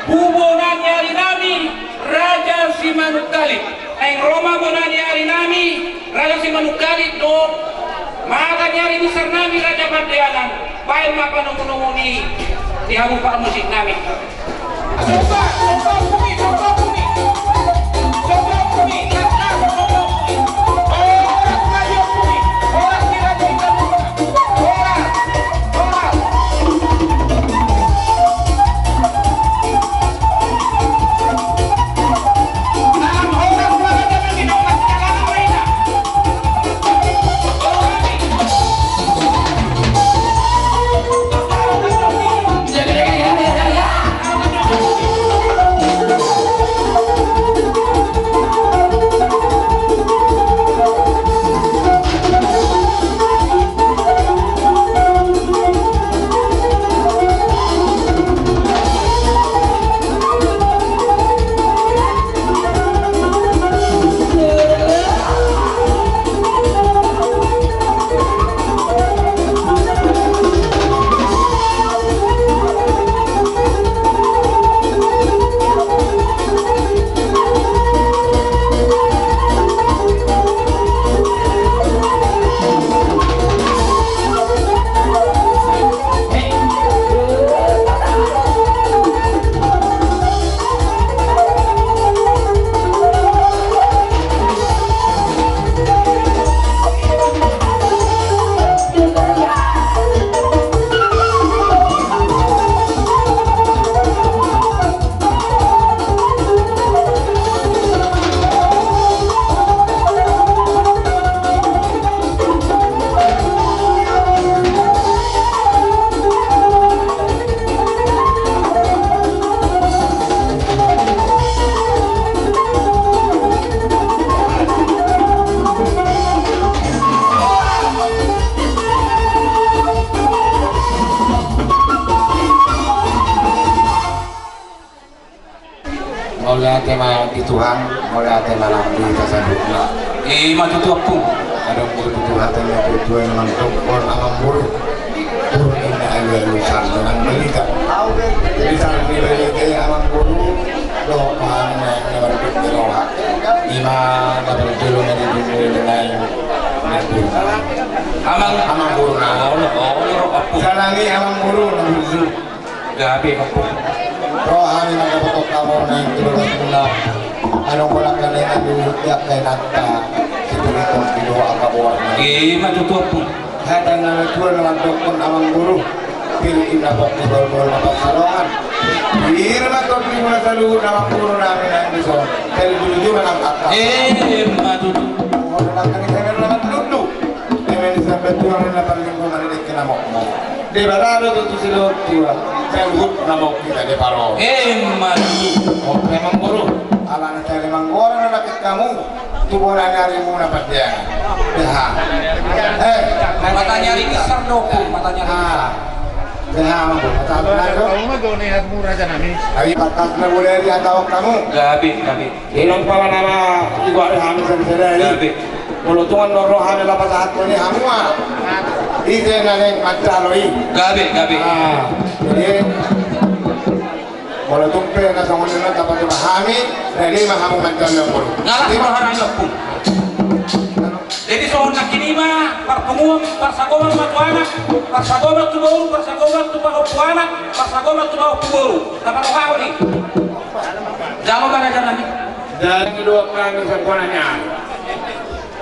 Hubungannya hari nami Raja Simanukali. Eng Roma bonani hari nami Raja Simanukali do. Maka nyari besar nami Raja Bandeanan. Baik maka nunggu-nunggu di habu para musik nami. Coba bumi. Mulai tema di Tuhan, mulai tema di tasadukna. Maju tuapung. Ada guru Tuhan tema tujuan mantuk pun amam guru. Guru ini ada lusan dengan melita. Lusan ini melita amam guru. Doa yang berbeda doa. Iman dapat dulu dari dunia dengan nabi. Amam guru Salangi amam guru nabi. Gabi kapung. Rohani na kapatok kamu na yung tulungan mula. Anong walang kanina tiyak kay nata si Turitong kinuha ang kabuhan na. Maju tuapung. Hadang na nagtuwa naman dokon amang guru. Piliin na po ni Balbol na pagsalungan. Hindi naman to mo na saluhod amang guru namin na hindi so. Dahil dulu-dulu ang akta. Maju tu. Ano lang kanina naman lulu. Dahil isang betuan na paling ko marinig kinamok mo. Di ba talo to sila tiwa. Pelgut namok kita di paro. Maju. Oh, memang guru. Ala na tayo limang guru na nakit kamu. Tubo na nyari muna pa dia. Deha. Mata nyari besar dong. Mata nyari. Deha mo. Mata na do. Kamu mah gone hat murah aja nami. Ay patas na boleh dia tahu kamu. Gabi. Ilang pala nama igwa hamin sa sila. Gabi. Mulutungan no rohan la pasahat ko ni hamwa. Ite na ning magdaloi. Gabi. Jadi kalau tumpe na sa ngunit dapat dipahami, dahil mahamong magdaloi ko. Ngalah maharang pun. Jadi sohon nak kini mah pertemuan persagoma matuana, persagoma tu baru, persagoma tu baru puana, persagoma tu baru baru. Dapat apa ni? Jangan mana jalan ni. Dan dua kami sekolahnya.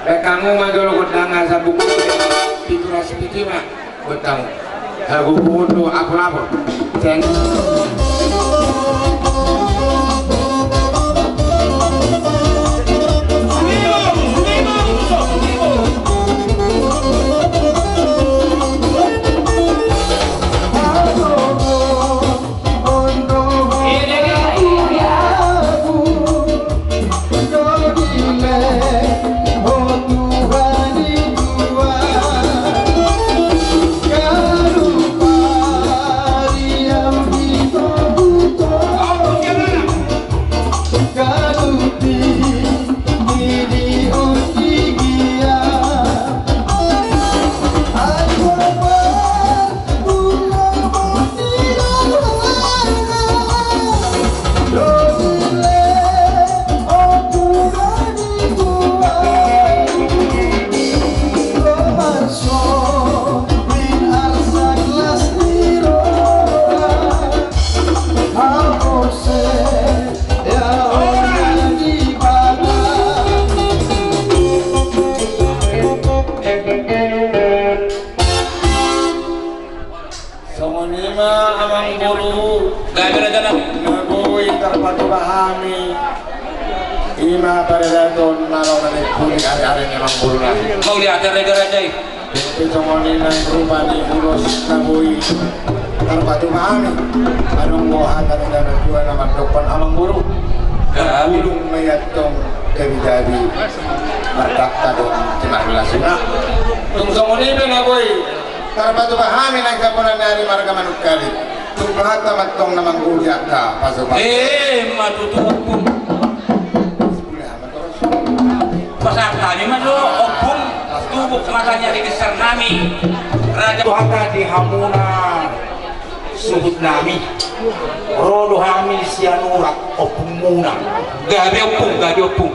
Kamu magalo ko na sa buku pintura sedikit mah betang. Aku butuh aku lapor. Garupa yang Raja Nabi. Nagui terpatu bahami ima paridaton nalongan puli ari-ari memang bulan. Mau lihat raja itu. Picongoni nang rupani ulos nagui terpatu bahami. Anong mohan na dua nama depan amang buru. Ulung mayatong kebijabi martakta don cemar belasuna. Tungsongoni nagui terpatu bahami nang kapunan dari marga manukali. Tunggahat matong namang gulya ka pasukan. Matutup. Pasal kami madu opung tubuk matanya di besar nami Raja Tuhaka di hamuna suhud nami rodo hamil sianurak opung muna gabi opung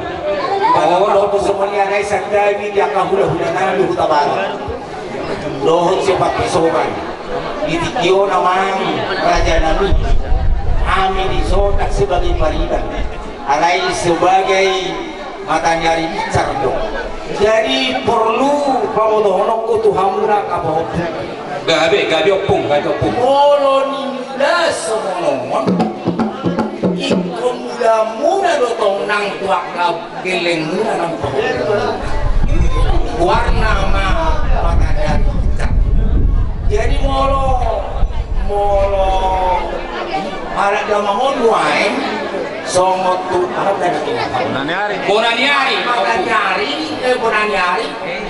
oh lo tu semuanya ada sakdawi dia kahula-hula nami hutabaran dohot sepak pesoban ditikio namang Raja Nabi kami disotak sebagai pariban alai sebagai mata nyari cardo jadi perlu pamodohonok kutu hamura kabohok gabi opung molo ninda semonomon ikut mula dotong nang tuak na geleng mula nang pahoh warna mata nyari jadi molo ada damangon wae songot tu harap dan bonaniari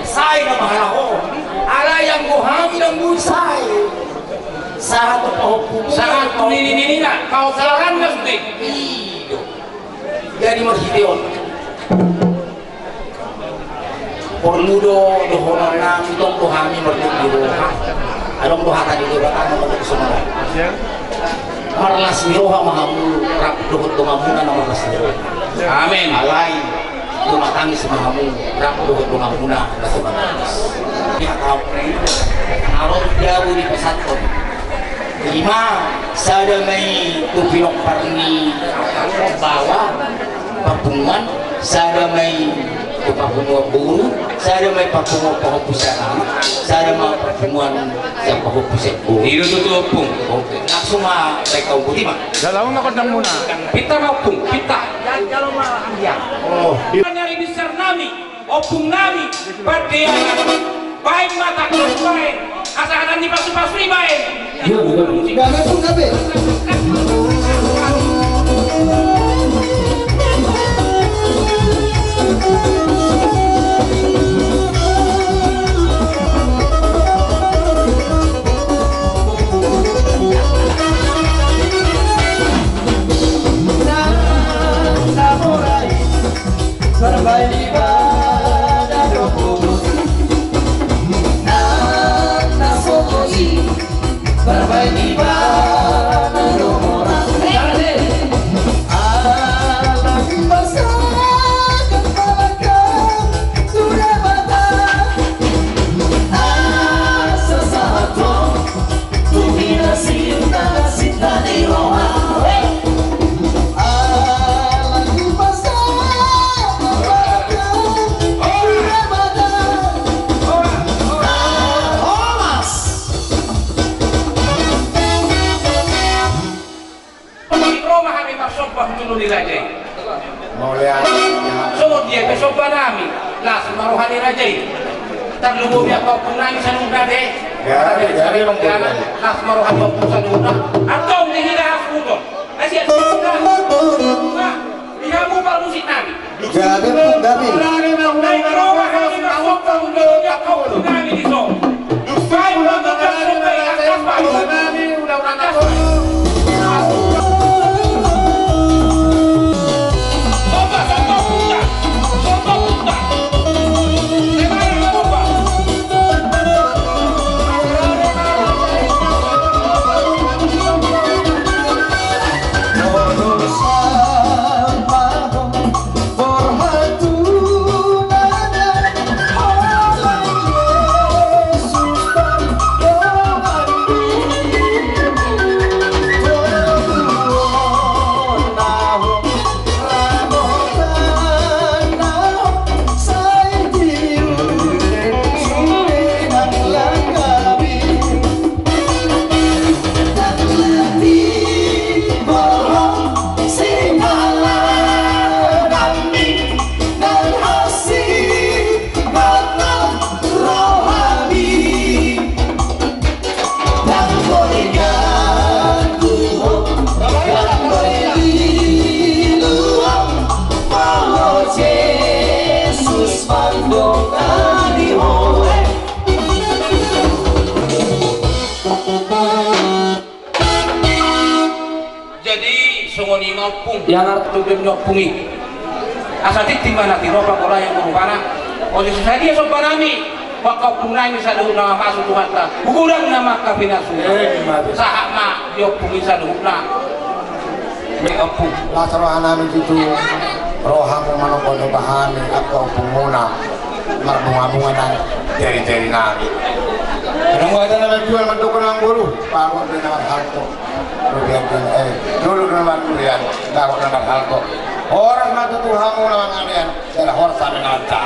saya na mahalaho ala yang muhami dan musai sahat opung sangat nini kau saran mesti jadi marhideon perludo dohonan nami tong dohami merdek di doha along doha tadi doha merdek semua marlas miroha mahamu rap dohot domamunan na marlas miroha amin alay tumatangis mahamu rap dohot domamunan na tumatangis along jauh di pesantren lima sada may tupinok parni bawa papungan sada may papungan buru sada may papungan pahupusan sada may papungan sa pahupusan buru itu tutup opung oke langsung mah baik kau putih mah Dalawang nakotang muna. kita opung kita kalau mah ya Oh, nyari besar nami opung nami padean baik mata baik asahan di pasu-pasu baik Gabe pun gabe. Sobat nami, lah semaruhani raja itu. Terlubu biar kau punani sanunda deh. Gari mengkuda. Lah semaruhani kau pun sanunda. Atau dihira aku dong. Asyik sanunda. Nah, dia mau par musik nami. Gabe pun gabe. Dari rumah kami masuk ke undangnya kau punani di so. Baik untuk tersubai atas baik. Nami udah atas baik. jadi songoni maupung yang harus tujuan nyopungi asatik di mana di roba orang yang berubah oleh susah dia sopan kami wakau punai misalnya nama masuk Tuhan tak kurang nama kabinasu sahak mak nyopungi saduhna meopung lasaro anami itu rohamu manokono bahani atau pemuna marbunga-bunga nang jari-jari nami kadang gua ada nama jual mendukung ang guru bangun di nama halko dulu nama kuliah bangun nama halko orang matu tuhamu nama ngalian adalah horsan dengan cah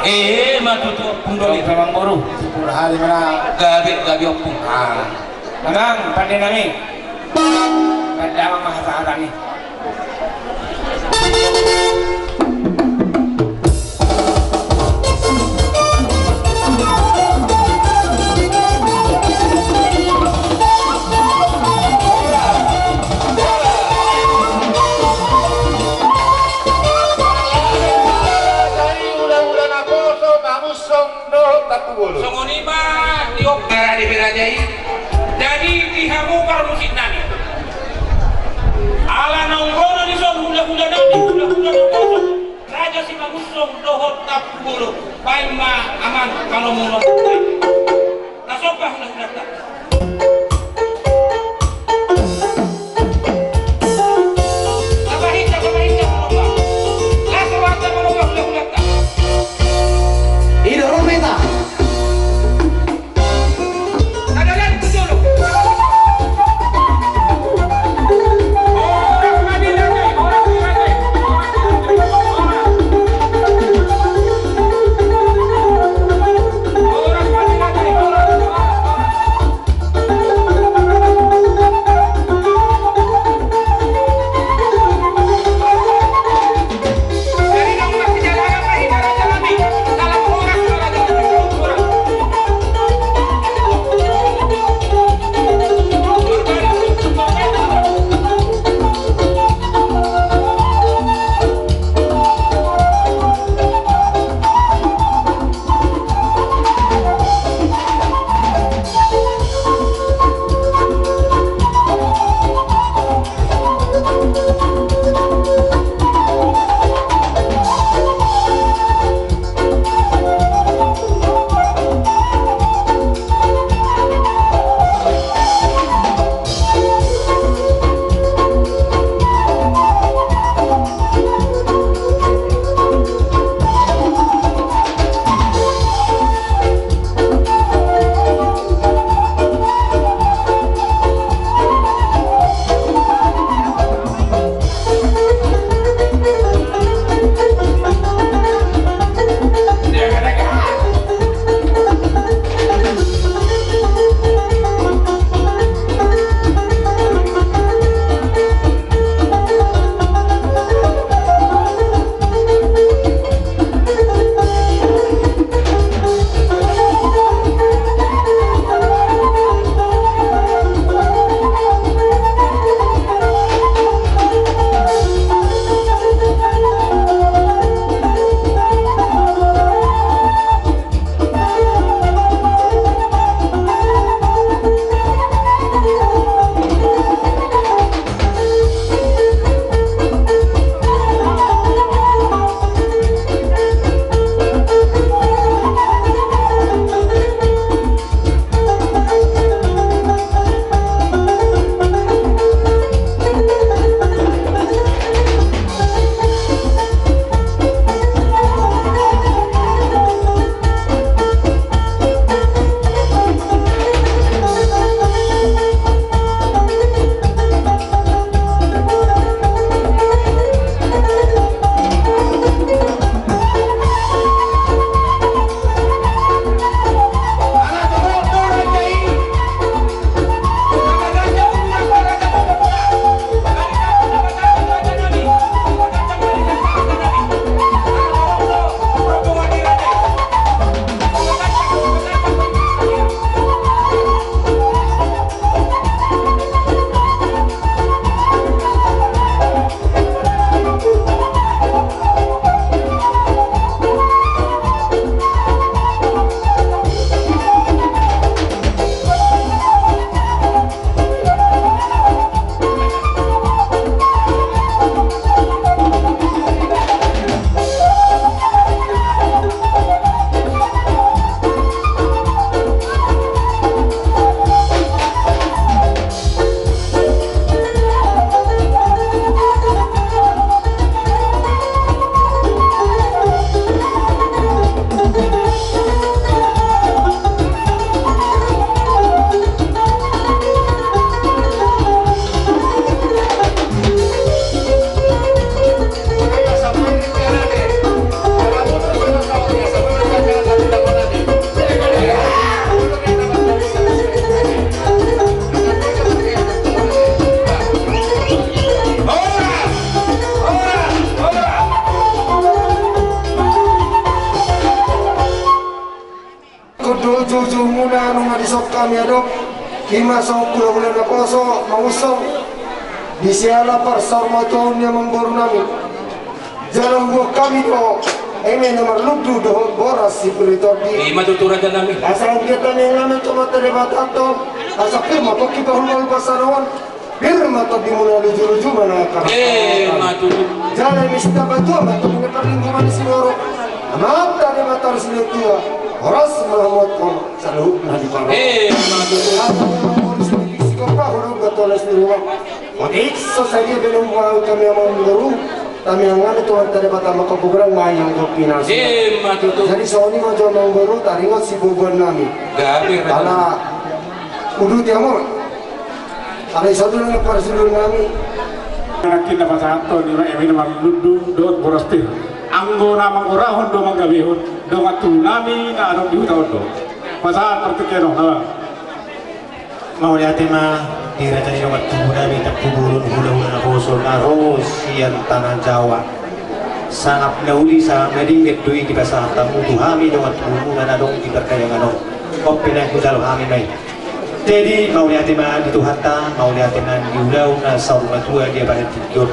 matu tuh pundoli memang guru sipur hari mana gabi opung tenang pandai nami pada mahasiswa nih songoni mah tiop gara di berajai jadi dihamu karo musik nani ala nonggono di song hula-hula nonggono raja si magusong dohot tap bulu baik ma aman kalau mau nasopah hula-hula tak kapahita malomba lasawata malomba hula-hula tak Ido Rometa. Orang besok kami adok kima sok kula na koso mangusong di siala parsormaton yang memburu nami jalan buah kami do eme nomor ludu do boras si beritor di matutu Raja Nami. asal kita nih ngamen cuma terlibat atau asal firma kok kita hulul pasarawan firma to dimulai luju-luju mana kan Matutu. jalan mesti batu batu punya perlindungan si loro amat tadi motor si tua horas Muhammad kom selalu nadi paro Matutu. si kopa hulu betul si rumah odik so saja belum mau kami mau guru kami yang ada tuan terlibat sama kebuburan mayang kopinas Matutu. jadi Sony mau coba mau guru taringot si bubuan nami Gabi karena kudu tiamur ada satu yang persidul nami Nakin na pasato ni ma emi na ludu dot borostir. Anggo na mangurahon do manggabihon do nami na anong diutaw do. Pasal pertikero ha. Mau lihat ma di raja ni waktu nami tak kubulun hula-hula na koso na rosian tanah Jawa. Sangat nauli sa medingit dui di pasar tamu tuhami do waktu muna na dong di berkayang ano. Kopi na kudal kami mai. Jadi mau lihat mana di Tuhata, mau lihat mana di ulau na sormatua dia pada tidur.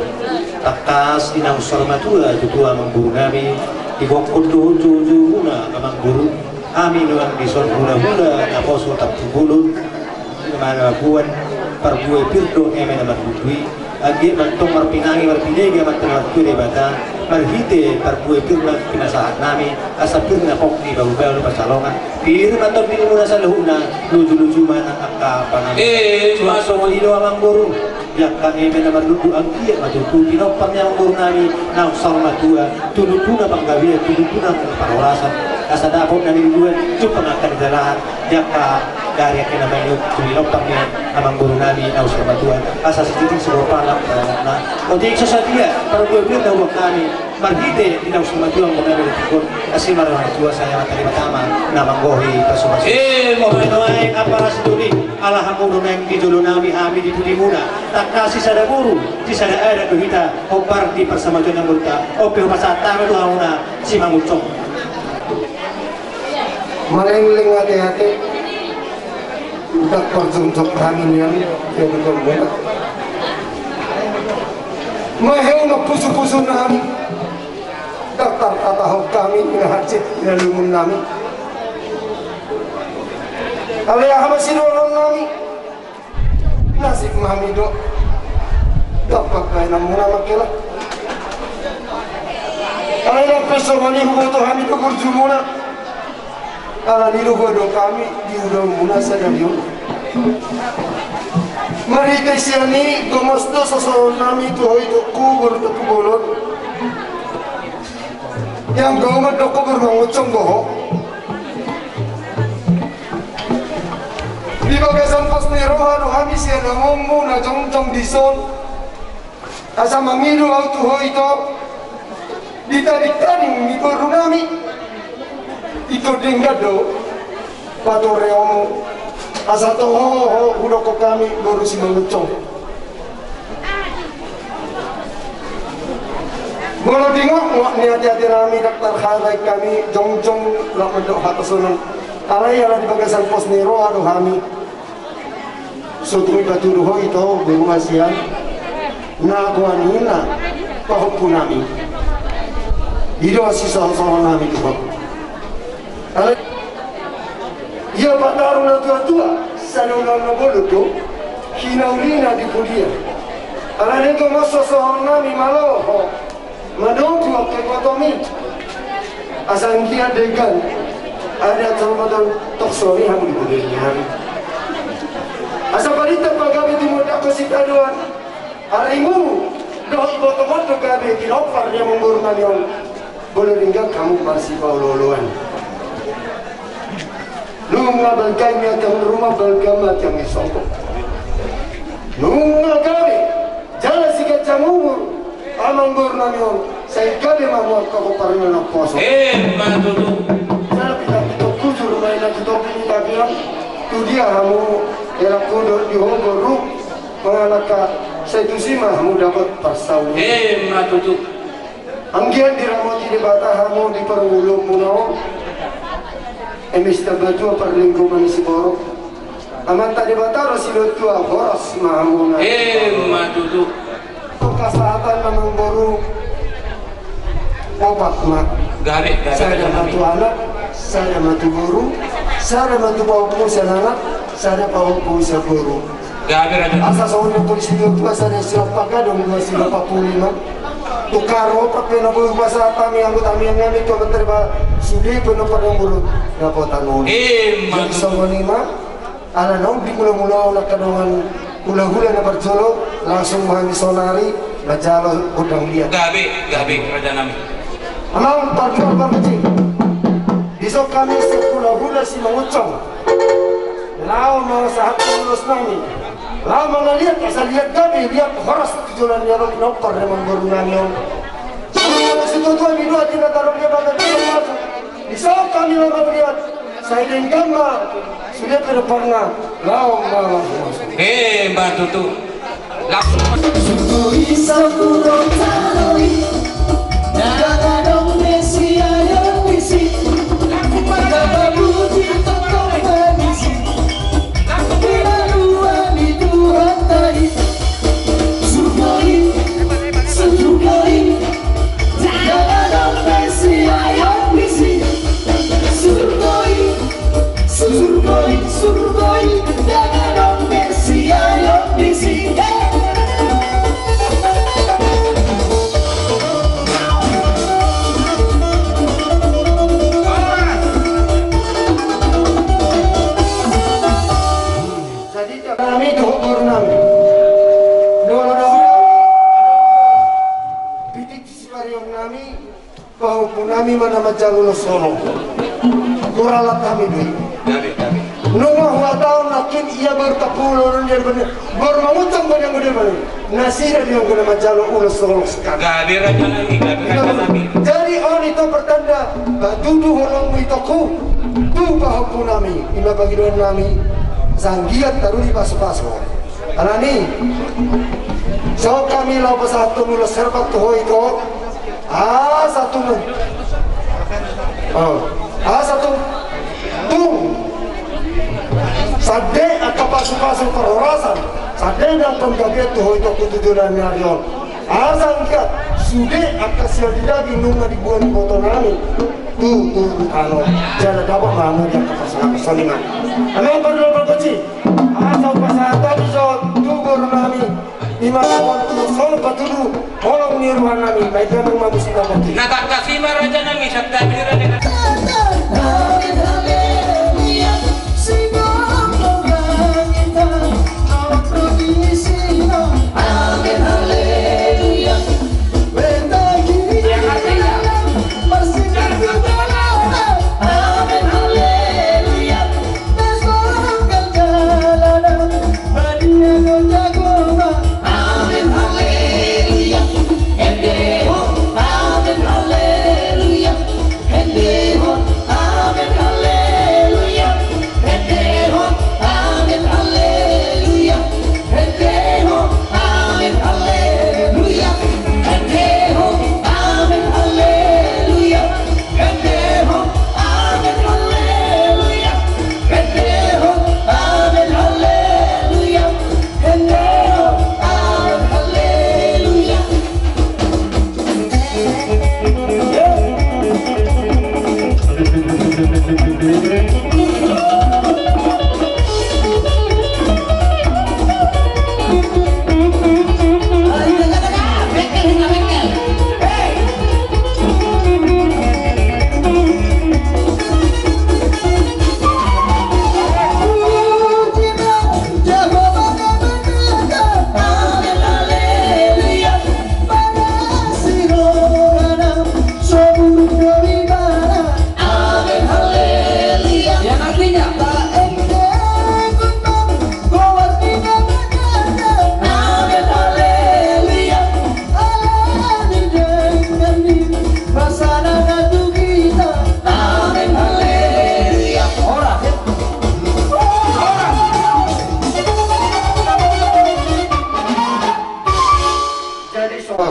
Takas di nang sormatua itu tua mengguru kami di bokor tujuh guna kamang guru kami doang di sormula na poso tak bulun mana buan perbuai pirdo eme na marbuui agi mantong marpinangi marpinega mantong marpure bata marhite perbuai pirdo pinasahat nami asa pirna kok di baru-baru pasalongan pir mantong di muna sa luhuna luju-luju mana akka panami masuk di doang mangguru yang kami eme na marludu ang kia matutu pinopang yang mangguru nami na sormatua tunutuna panggawian tunutuna parorasan asa dapot na niluan cupa akan dalahan jaka dari yang namanya tulilopang niya amang guru nami na sormatuan asa setitik suropalak na odik sasadia para buwan na huwag kami marhite di na sormatuan mo namin itikon kasi marahang tuwa saya matali matama na manggohi pasumasi Manoy aparas tuli alahamuro na yung titulo nami hami di puli muna takasi sa guru di sa daerah kuhita o parti persamatuan ng multa o pihupasatama doon na si Mangutsong malengling hati-hati udah perjunjuk angin yang betul banget maheu na pusu-pusu nami daftar kata kami ngahacit ngalumun nami alaya hamasin orang nami nasib mami do dapat kaya namuna makila alaya peso mani huboto hami do kurjumuna ala nilugodo kami diudah muna sadariyo mari kesiani gomosto sosoron nami tuhoy doku bertepu bolon yang gawat doku bermangucong boho di bagasan pos niroha rohami siya nangomu na jong dison asa mamilu au tuhoy to ditarik-tarik miboru nami itu denggado patoreomu asal toho budoko kami baru si mengucong kalau dingok ni hati-hati rami daftar harai kami jong lah mendok hatasonon alai ala di bagasan pos nero aduh kami sutui batu duho itu berumasian naguanina pahupu nami hidup sisa-sisa nami tuh ia pataru na tua sanungan na bolu tu hinaulina di pulia ala nego maso sohon nami maloho madong tu ke kotomi asal dia degan ada termadon toksori hamu di pulia asal balita pagabe di muda ko sitaduan harimu doh boto-boto gabe kilopar dia mengguru nami boleh tinggal kamu masih bauloloan nunga balkang yang rumah balkang yang isongko nunga kami jalan sikat jamur amang burnamion saya kali mamu kau parno nak poso Matutu. saya kita kujur main nak kita pilih bilang tu dia kamu elak kudo di hogoru mengalaka saya tu sih kamu dapat pasau Matutu. anggian diramoti di bata kamu di perulung munau emis tabatu perlingkungan si borok aman tadi batara silo tua boros mamuna Matutu kesehatan memang baru obat mak gabe saya matu anak saya matu guru saya matu bauku anak saya bauku guru gabe raja asa soalnya polisi tua saya siap pakai dong 245 tukaro papeno bu bahasa kami anggota kami yang itu menerima sudi penuh pada mulut dapotan mulut jadi somonima ala nong di mula-mula nak kadongan hula-hula na berjolo langsung mengisonari bajalo udang dia gabe raja nami amang parjual bang kecil besok kami hula-hula si mengucong lau mau sahat tulus nami lau mengaliat asal lihat kami lihat horas tujuan nyarok nopor memang berunganyo situ tuan di dua tidak taruh dia pada dia besok kami mau melihat saya dengan sudah pernah lau mau Mbak Tutu langsung kami mana majalulo solo kuralat kami dulu nunggu tahun nakin ia bertapulo dan benar bermangutang banyak benar nasira dia guna majalu ulo solo sekali gabe raja nami jadi on itu pertanda batudu holong itu ku tu bahapu nami ima bagi doan nami sanggiat taruh di pasu-pasu alani so kami lau pasatu mulo serbat tuho itu satu satu tung sade atau pasu-pasu perorasan sade dan penggaget tuh itu ketujuan nyarion sangkat sude akan sial didagi nunga di bulan botol nami tuh kalau jalan dapat mamu yang kesalingan kami perlu berkeci asal pasata bisa tugur nami lima waktu solo patulu orang nirwan nami baik yang rumah musibah bagi nak kasih raja nami sabda bira dengan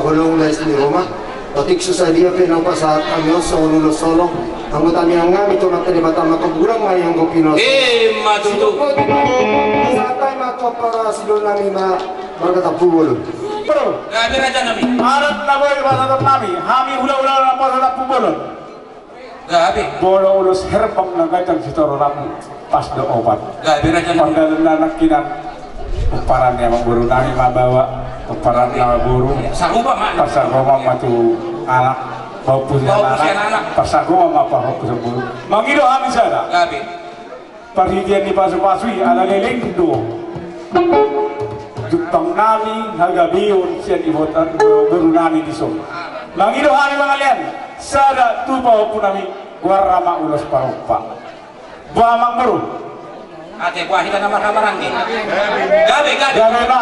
Hulong na di rumah, patik susah dia pinang pasahat kami sa ulo solong. anggota yang ngami to natte bata makogurang mayang gopino matutu satai mato para sidon nami ma berkata pubul gabi raja nami Arat na boy pasatap nami, hami hula-hula na pasatap pumulon. gabi Bolo ulos herbang na gajang si Toro Rabu pas do obat. gabi raja nami Pandalan na nakinan, uparan niya magburu nami mabawa, uparan na magburu. saruba mak Pasagoma matu anak, bau pusian anak, pasagoma mapahok sa buru. Mangido kami sana, gabi parhidian ni pasu-pasui ala lelengdo. Jupang nami hagabiyon siya ibotan guru nami di so. Mangido kami mga lian, sada tubaw po nami guarama ulos parumpa. Buamang baru. ate buah kita nama kamaranggi gabi Gabi ma.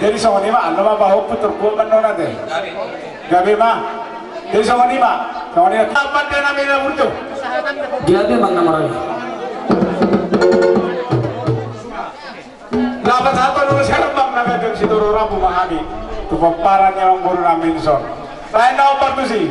Jadi sa kanima, ano mabahok po turbo man no natin. gabi Gabi ma. Jadi sa kanima, kapan din namin na urto. Gabi bang namaroy. Dapat satu ulos herbang na gajang si Toro Rabu mahami. Tupaparan niya ang guru namin son. Lain na upat to si.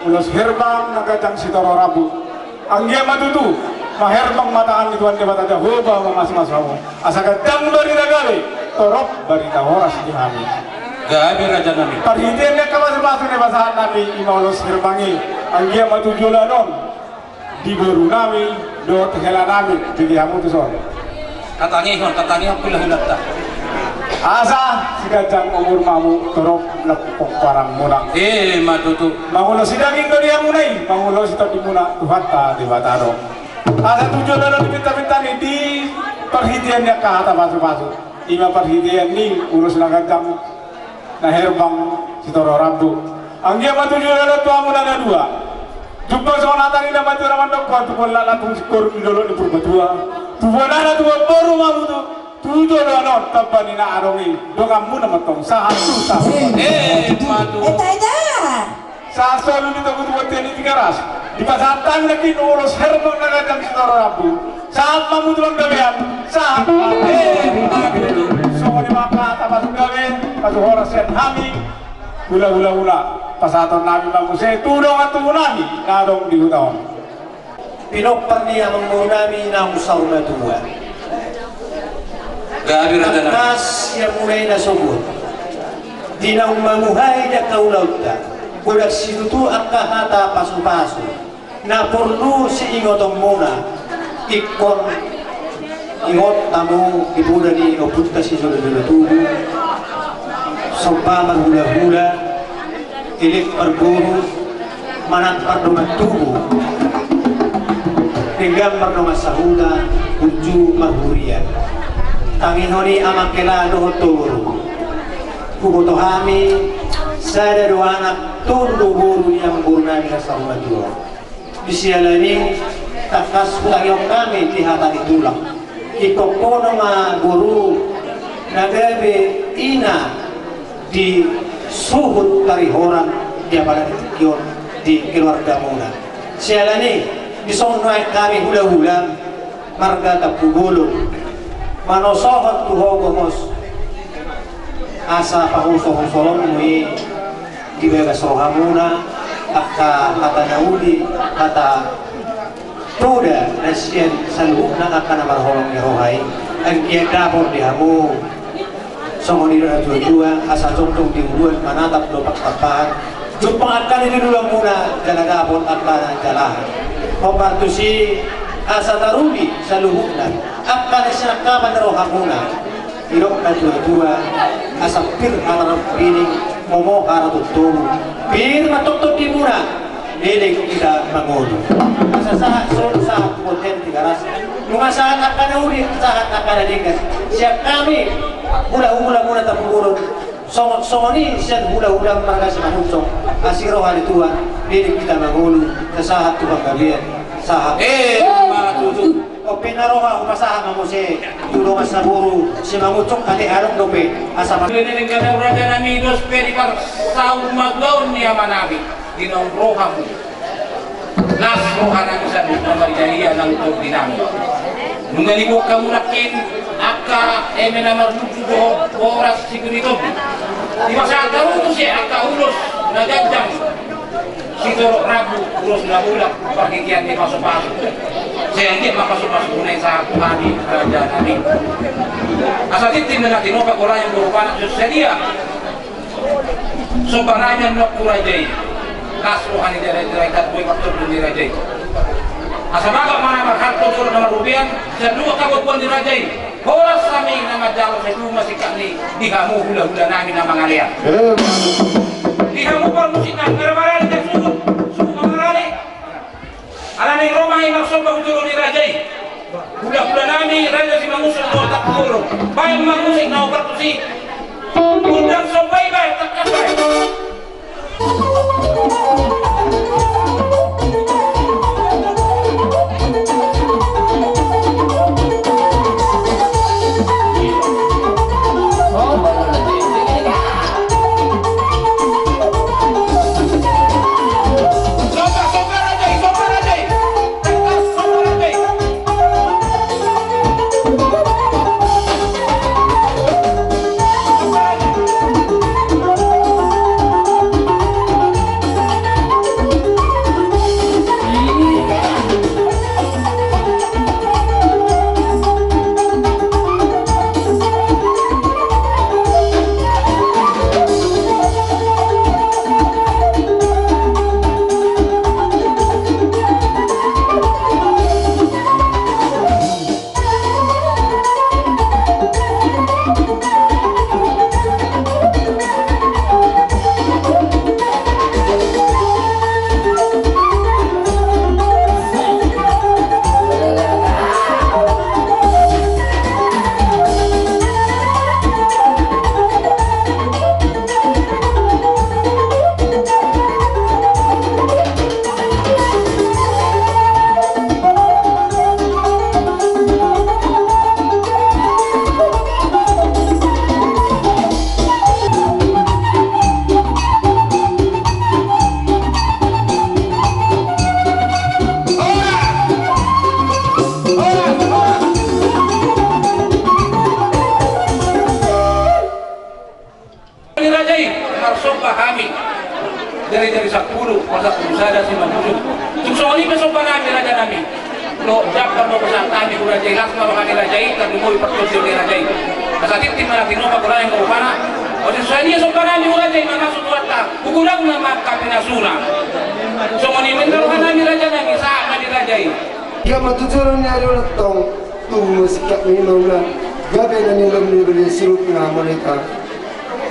ulos herbang nagatang si Toro Rabu anggia matutu maherbang mataan ituan ke bataja hoba mas-masamu asakadang bari ragale torok bari tahoras di hami gabi raja nami parhidin ne kawas basu ne basahan nami imaulos herbangi anggia matuju lanon di baru nami do tehela nami jadi hamu tu soal katanya hula-hula ta. asa sikajang umur mamu torok lepok parang munang Matutu mangulo sidaging do dia munai mangulo sita di muna Tuhan ta di bataro asa tujuan lalu dipinta-pinta ni di perhitiannya ke hata masuk-masuk ima perhitian ni urus nagajang na herbang sitoro rambu anggia matuju lalu tua munana dua jumpa soal tadi nama tu raman dokter tu pun lala tu skor dulu di perbetua tu pun ada tu baru mamu tu tujuh lalu tampani na arongi dongam muna matong sahatu matu saat selalu ditunggu buat ini tiga ras di pasatan lagi urus herbang nagajang sitoro rambu saat mamu tulang gawean saat semua di maka tapasuk gawe pasuk horas sen hami hula pasaton nabi mamu se tudong atu nami nadong di hutaon Pinokpan niya mengunami na usawna tuwa. gabi rada na Nas yang mulai na subut. Di na umamuhay na kaulaw ta. Kulag situtu ang kahata pasu-pasu. Na perlu si ingotong muna. Ikon ingot tamu ibuda ni opunta si Zulu tubuh. Sompaman hula-hula. Ilik perburu. Manat pardoman tubuh. Dengan bernama sahuda uju mahurian tanginoni amak kelado turu kuboto hami sada dua anak turu buru yang burna dengan sahuda dua bisialani takas kutayong kami tihata ditulang ikokono ma guru nagabe ina di suhut karihoran dia pada yon di keluarga muna sialani isong kami hula-hula marga tapugulong manosohot tuhogomos asa pahuso-husolong mui dibegas rohamuna akka kata nauli kata tuda nasyan saluk na akka namarholong ni rohay ang kiyadapor di hamu songoniro na dua-dua asa tungtung diuluan manatap do pakpapan jumpang akka nilulang muna daladapor akka na jalahan membantu si asa taruli sa luhunan akan siya kaman na rohamuna ilok na dua-dua asa pir harap pining momo harap tutong pir matutok di muna nilig kita mangulo asa sahat solo sahat konten tigaras mga sahat akan na uli sahat akan na digas siya kami hula-hula muna tapugulong songoni siya hula-hula marga si mahunsong asiro halituan nilig kita mangulo sa sahat tubang gabian sahat matutu o pinaroha umasahan mo si tulong sa buru si mangucok ati harong dope asa Pilihan ka raja nami dos pedi par saud maglaw niya manabi dinong roha mo las roha na isa ng pamaridahiya ng tog dinami nungalimok ka munakin aka eme na marluto oras sigurito di masa garuto siya aka ulos nagagdang Siguro rabu ulos na ulak pagigian ni pasok-pasok saya hindi mapasok-pasok muna sa kuhani raja namin asa titim na natin pag wala yung burupanak Diyos sa dia so bananyan na kurajay kasrohan ni Diray Katboy Paktor ni Rajay asa baga mga magharto suro na marubian sa dua kabagwan ni Rajay horas kami na madalo sa luma si Kani dihamu hula-hula namin na mga liya dihamu par musik na naramarali na sugot ala ning Roma ay magsumba utulo ni Rajay hula-hula namin Raja si mangusok ko at takuro bayang mangusik na upat si undang sombay-bay takasay dari 10 masa sada si manusia suksoni besok panami raja nami lo dapat lo pesan kami udah jelas kalau kami rajai tapi mau dipercaya di rajai kasatit tim mana tino pak kurang yang kau mana Oke, saya so panami udah jadi mana suatu ukuran nama kapina suna semua ini menurut kami raja nami sama di rajai dia matujuran nyari orang tong tuh sikap ini nongla gabe nani ngambil beli sirup na mereka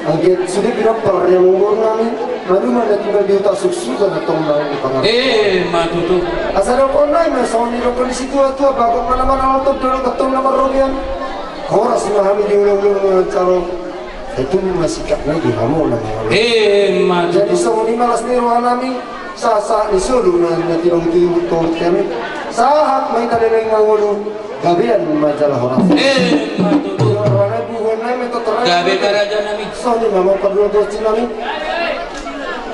angkat sudah berapa yang umur nami malu mana tiba dia tak sukses dan tong lain di pangan matutu asal orang lain masih ni orang kondisi tua bagus mana orang dorong ketong nama rogian orang semua kami diulang-ulang calon itu masih sikapnya di kamu nama matutu jadi semua ni malas ni rohan nami sah ni sulu nanti orang tu kami sahat main tadi lagi ngawulu gabean majalah orang matutu orang bukan lain metode gabe karaja nami soalnya mama perlu dosi nami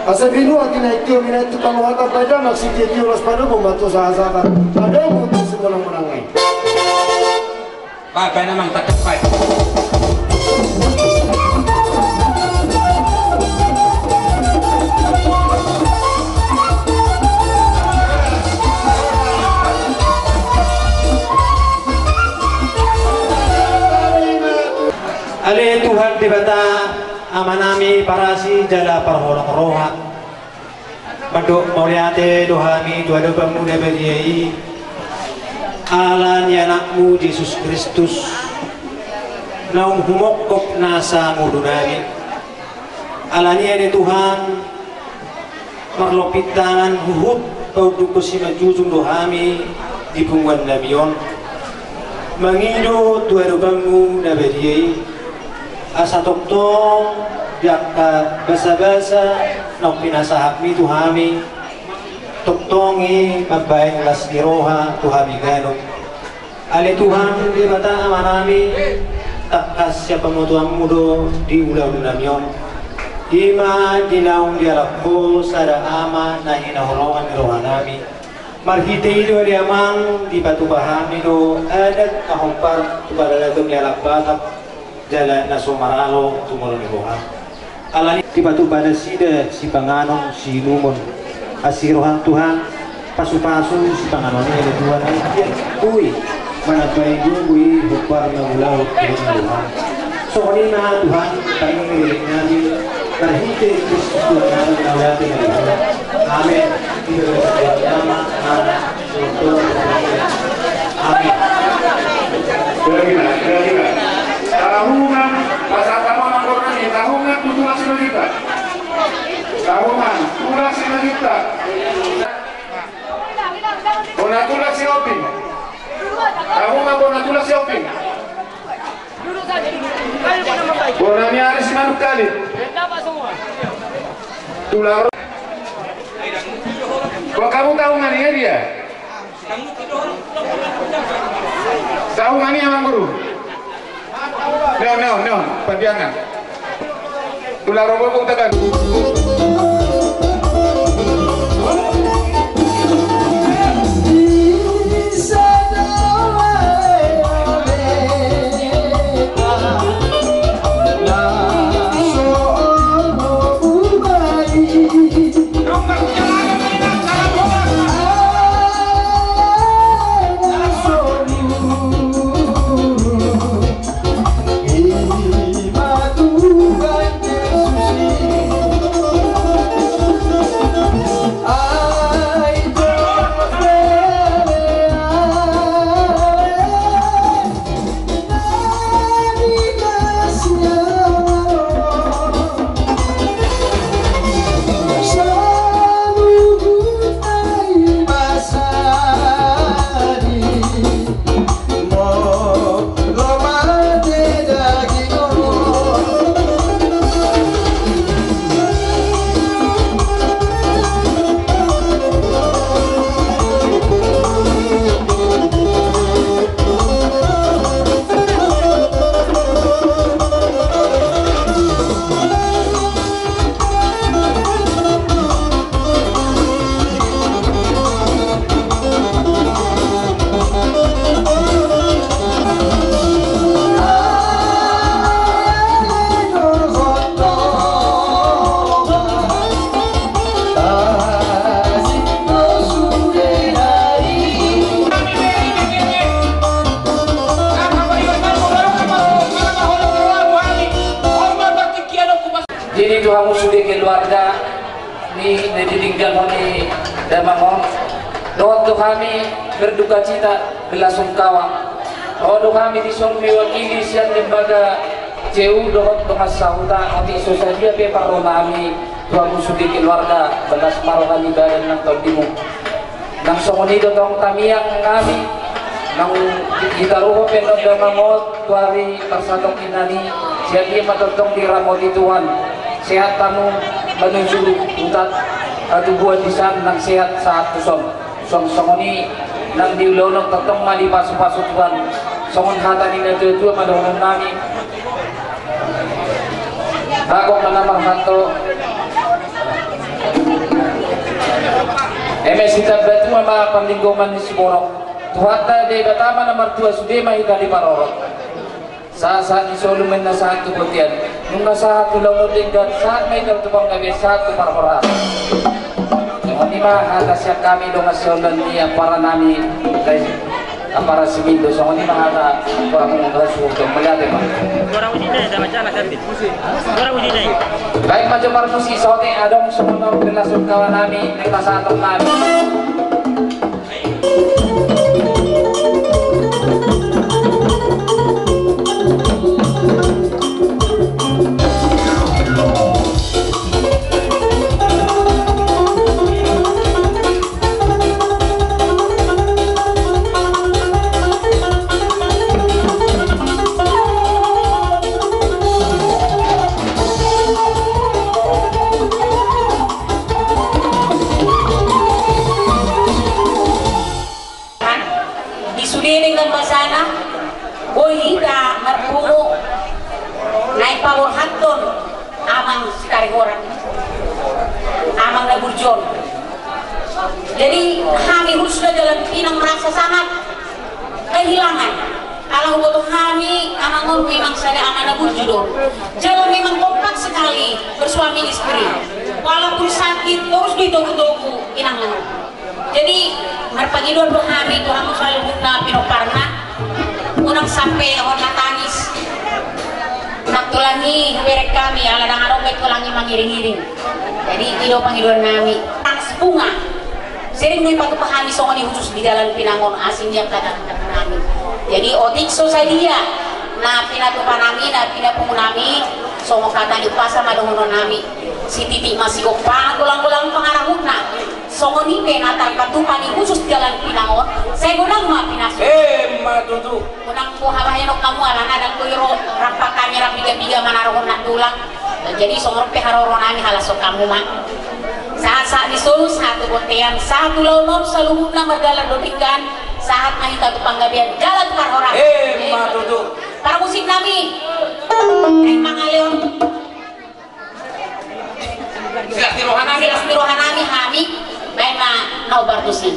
asal binu akhirnya itu mina itu kalau ada pada nak sikit jualan pada membantu sahaja ada untuk semua orang lain apa namang tak tepat Ale Tuhan dibata amanami parasi jala parholong roha madok mauliate dohami tuado pemuda beriai alan yanakmu Yesus Kristus naung humokok nasa mudunami alania de Tuhan marlopit tangan huhut pauduko si majujung dohami di pungwan namion mangido tuado pemuda beriai asa toktong yakka basa-basa nok pinasahapmi tuhami toktongi mabaing las diroha tuhami ganong ali Tuhan di bata amanami takkas siapa mutuang mudo di ulau namion ima dinaung dialakko sada ama na hinahulongan di rohanami marhite do di amang di batu bahami do adat kahompar tubalalatong dialak batak jalan nasomaralo tumulong ibuha alani tibatu pada sida si panganong si lumon asirohan Tuhan pasu-pasu si panganong ini Tuhan ay uy managay gugui hukbar na mulaw Tuhan so kanina Tuhan kami nililig namin marhite Kristus Tuhan namin na natin na Tuhan amen ito sa nama anak Tuhan amen Tahungan bahasa agama Mangkorani tahungan tujuh juta tahungan tulas 5 juta bonatulas shopping tahungan bonatulas shopping bonani Aris Manuk kali tular kok kamu tahungan ini dia tahungan ini Mang Guru No, padiangan. Tulang robot kong tagan. Tuhan sudah keluarga ni ditinggal ni Damangon. Doa kami berduka cita belasungkawa. Doa kami disuruh mewakili siang lembaga jauh doa sahuta nanti sosial pe paromami Tuhan sudah keluarga belas marokan ibadah nang toldimu. Nang songonido tong tamiang kami nang kita ruho penon Damangon tuari tersadok inani jadi matotong di ramoti Tuhan. Sehat tamu menuju utat atu buat disan nang sehat saat kusong songoni nang diulolong tetong mali pasu-pasu Tuhan songon hatani na tua madonon nami bagong menamang hanto sita batu ama panlinggoman ni Siborok Tuhan de batama nomor 2 sude mahita di Parorok saat di solumen na saat tubutian nung nasa tulaw linggan saat may tertupang gabi saat tuparparas yung lima atas siya kami dong asyolan niya para nami para simindo so lima hata para mong rasuto maliate ba baik macam marmusi sote adong sumunong relasyon kawan nami nagpasatong nami jadi kami khususnya dalam Pinang merasa sangat kehilangan kalau butuh kami amangun memang saya amanah burjudon jalan memang kompak sekali bersuami istri walaupun sakit terus ditunggu-tunggu inangan jadi merpagidon kami Tuhan selalu guna pinoparna unang sampai orang tangis naktulangi berek kami ala nang arobek tulangi mangiring-iring jadi ido pangidon nami tangis bunga sering may patupahami songoni khusus di dalam Pinangon asing yang kadang-kadang nami jadi otik sosalia na pinatupa nami na pinapungo nami songo kata di pasa madungunon nami si titik masih pa gulang-gulang pangarahut na songoni penatar katupani khusus di dalam Pinangon saya gunang ma pinas matutu gunang po habahenok kamu alana dan kuiro rampak kamera biga-biga manarohon na tulang jadi songor pe haroro nami halasok kamu ma saat disolu satu botean satu launon saluhuna madalar dotingkan saat mahita tupanggabian jalan parhorang matutu para musik nami mga leon silas tirohanami hami baik na naubartusin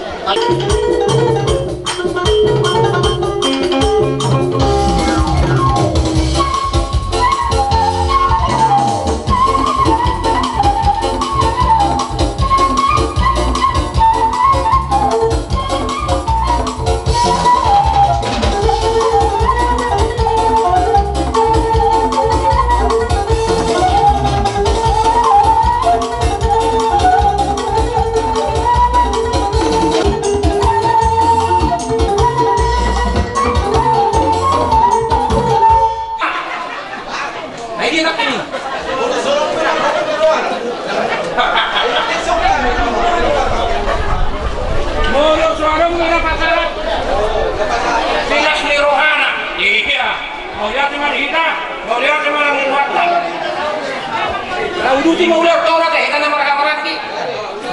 Uduti mau lihat Taurat karena mereka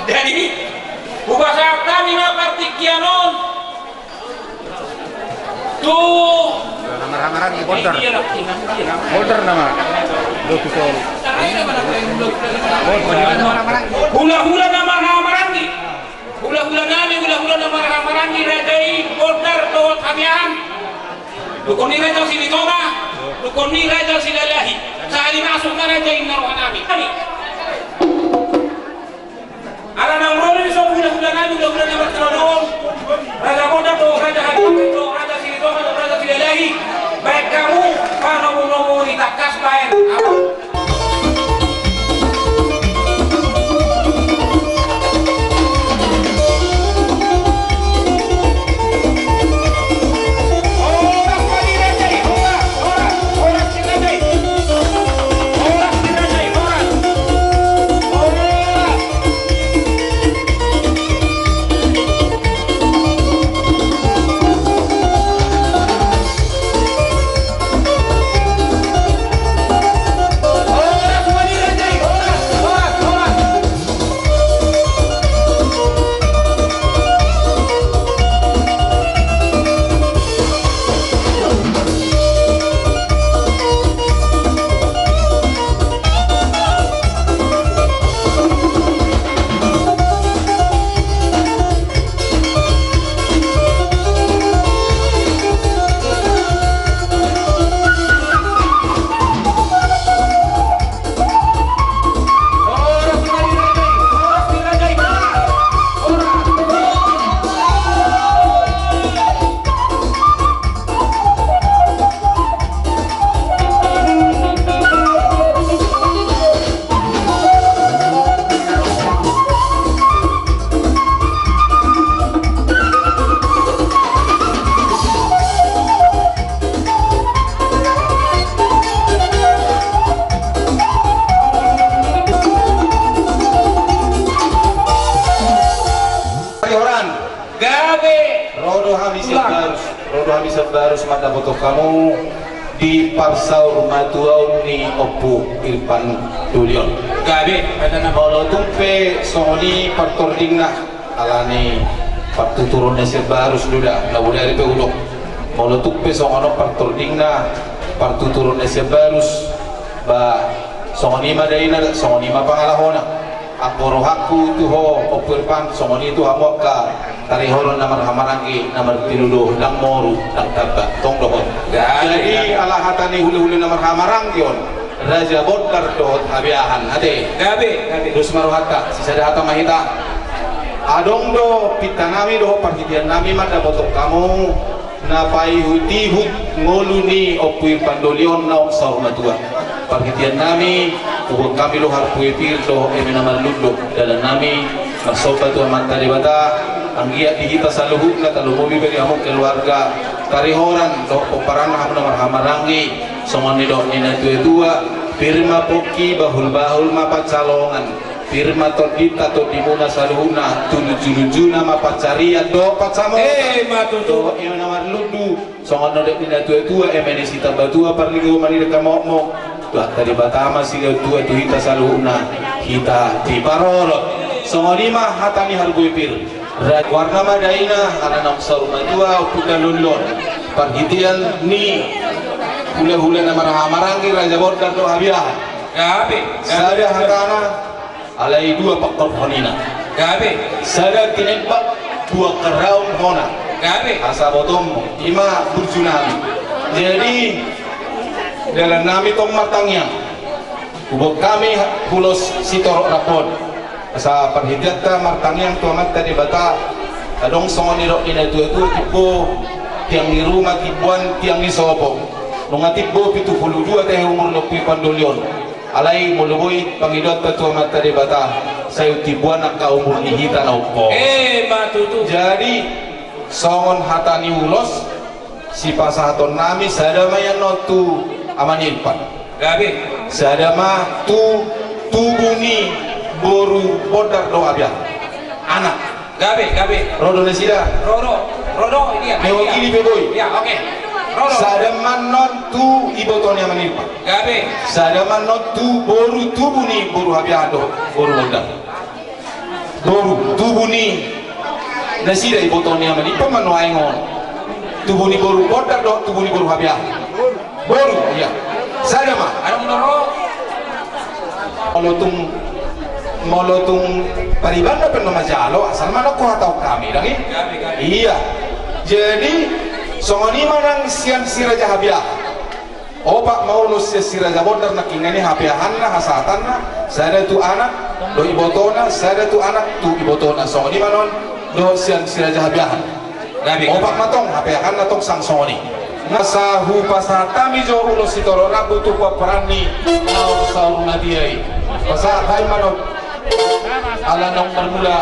jadi ubasa kami na partikianon tuh nama-nama di folder nama dokisol hula-hula nama-nama rangi hula-hula nami hula-hula nama-nama rangi radai folder tuh kamian dukoni raja silitoma dukoni raja silalahi sehari masuk na raja inaruhan nami ala nang roli so hula-hula nami hula-hula nama tronong raja kota tuh raja hati tuh raja silitoma tuh raja silalahi baik kamu para nomu-nomu ditakas baik rodo habis barus mata foto kamu di parsaur matuau ni opu Irfan Dulion Gabe kalau tumpe songoni partordingna alani partuturun nasi barus duda na boleh ada peulok kalau tumpe songono partordingna partuturun nasi barus ba songoni madaina songoni mapangalahona aku rohaku tuho opu Irfan songoni tu hamokka tarihoron namar hamarangi namar tinuduh dang moru dang tabak tong dohon jadi ala hatani hulu-hulu namar hamarang yon raja bodar dohot habiahan ade Gabe terus maruhata sisa dahata mahita adong do pitanami do parhitian nami mada botok kamu napai hutihut ngoluni opu Irfan Dulion na oksar matua parhitian nami ubah kami lo harpui pirto namar luluk dalam nami masoba tu amat tadi bata anggia di kita saluhut na talumobi beri amuk keluarga tarihoran do peperan namar hamarangi somani do nina tua firma poki bahul mapacalongan firma todita to dimuna saluhuna tunuju-nuju nama pacaria do pacamo matutu namar ludu somani do nina tua MNC tabatua parligo manira kamokmo tuh tadi batama sila tua tu hita saluhuna kita di parorot somani mah hatani hargoi pir warna madaina anak saruma tua punya lulun perhitian ni hula-hula nama hamarangi raja bodar do habiah Gabe sada hatana alai dua pakor honina Gabe sada tinempak dua keraun hona Gabe asabotom ima burjunami jadi dalam nami tong matangnya ubok kami pulos sitorok rapon asa perhidata martangnya tua mata di bata adong songoni rok ina tua tipo tiang di rumah tipuan tiang di sopo nunga tipo pitu puluh dua teh umur lopi Pandolion alai mulubui pangidot tua mata di bata sayu tipuan nak umur hita na upo matutu jadi songon hatani ulos si pasahaton nami sadama yang notu amanin pan Gabe sadama tu tubuni boru bodar do abia anak Gabe rodo nesida rodo ini ya mewakili beboy ya oke rodo sadaman non tu ibotoni amanin pan Gabe sadaman non tu boru tubuni boru abia do boru bodar boru tubuni nesida ibotoni amanin pan manoaingon tubuni boru bodar do tubuni boru abia boru ya sadama anong noro molotung paribanda pen majalo asal mana ko hatau kami dangi iya jadi songoni manang sian siraja habia opak mau lus siraja bodar nak ingani hapiahanna hasatanna sada tu anak do ibotona sada tu anak tu ibotona songoni manon do sian siraja habiahan opak matong hapiahanna tong sang songoni nasahu pasatami jo ulo sitoro rabu tu paparani mau saur nadiai pasat hai manon ala nong bermula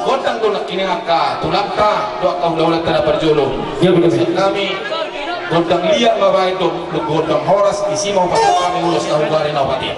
godang do nak kini akka tulakta do akka ulah tana perjolo ya begitu kami godang liak babai do godang horas isi mau pasat kami ulos tahu gare nawati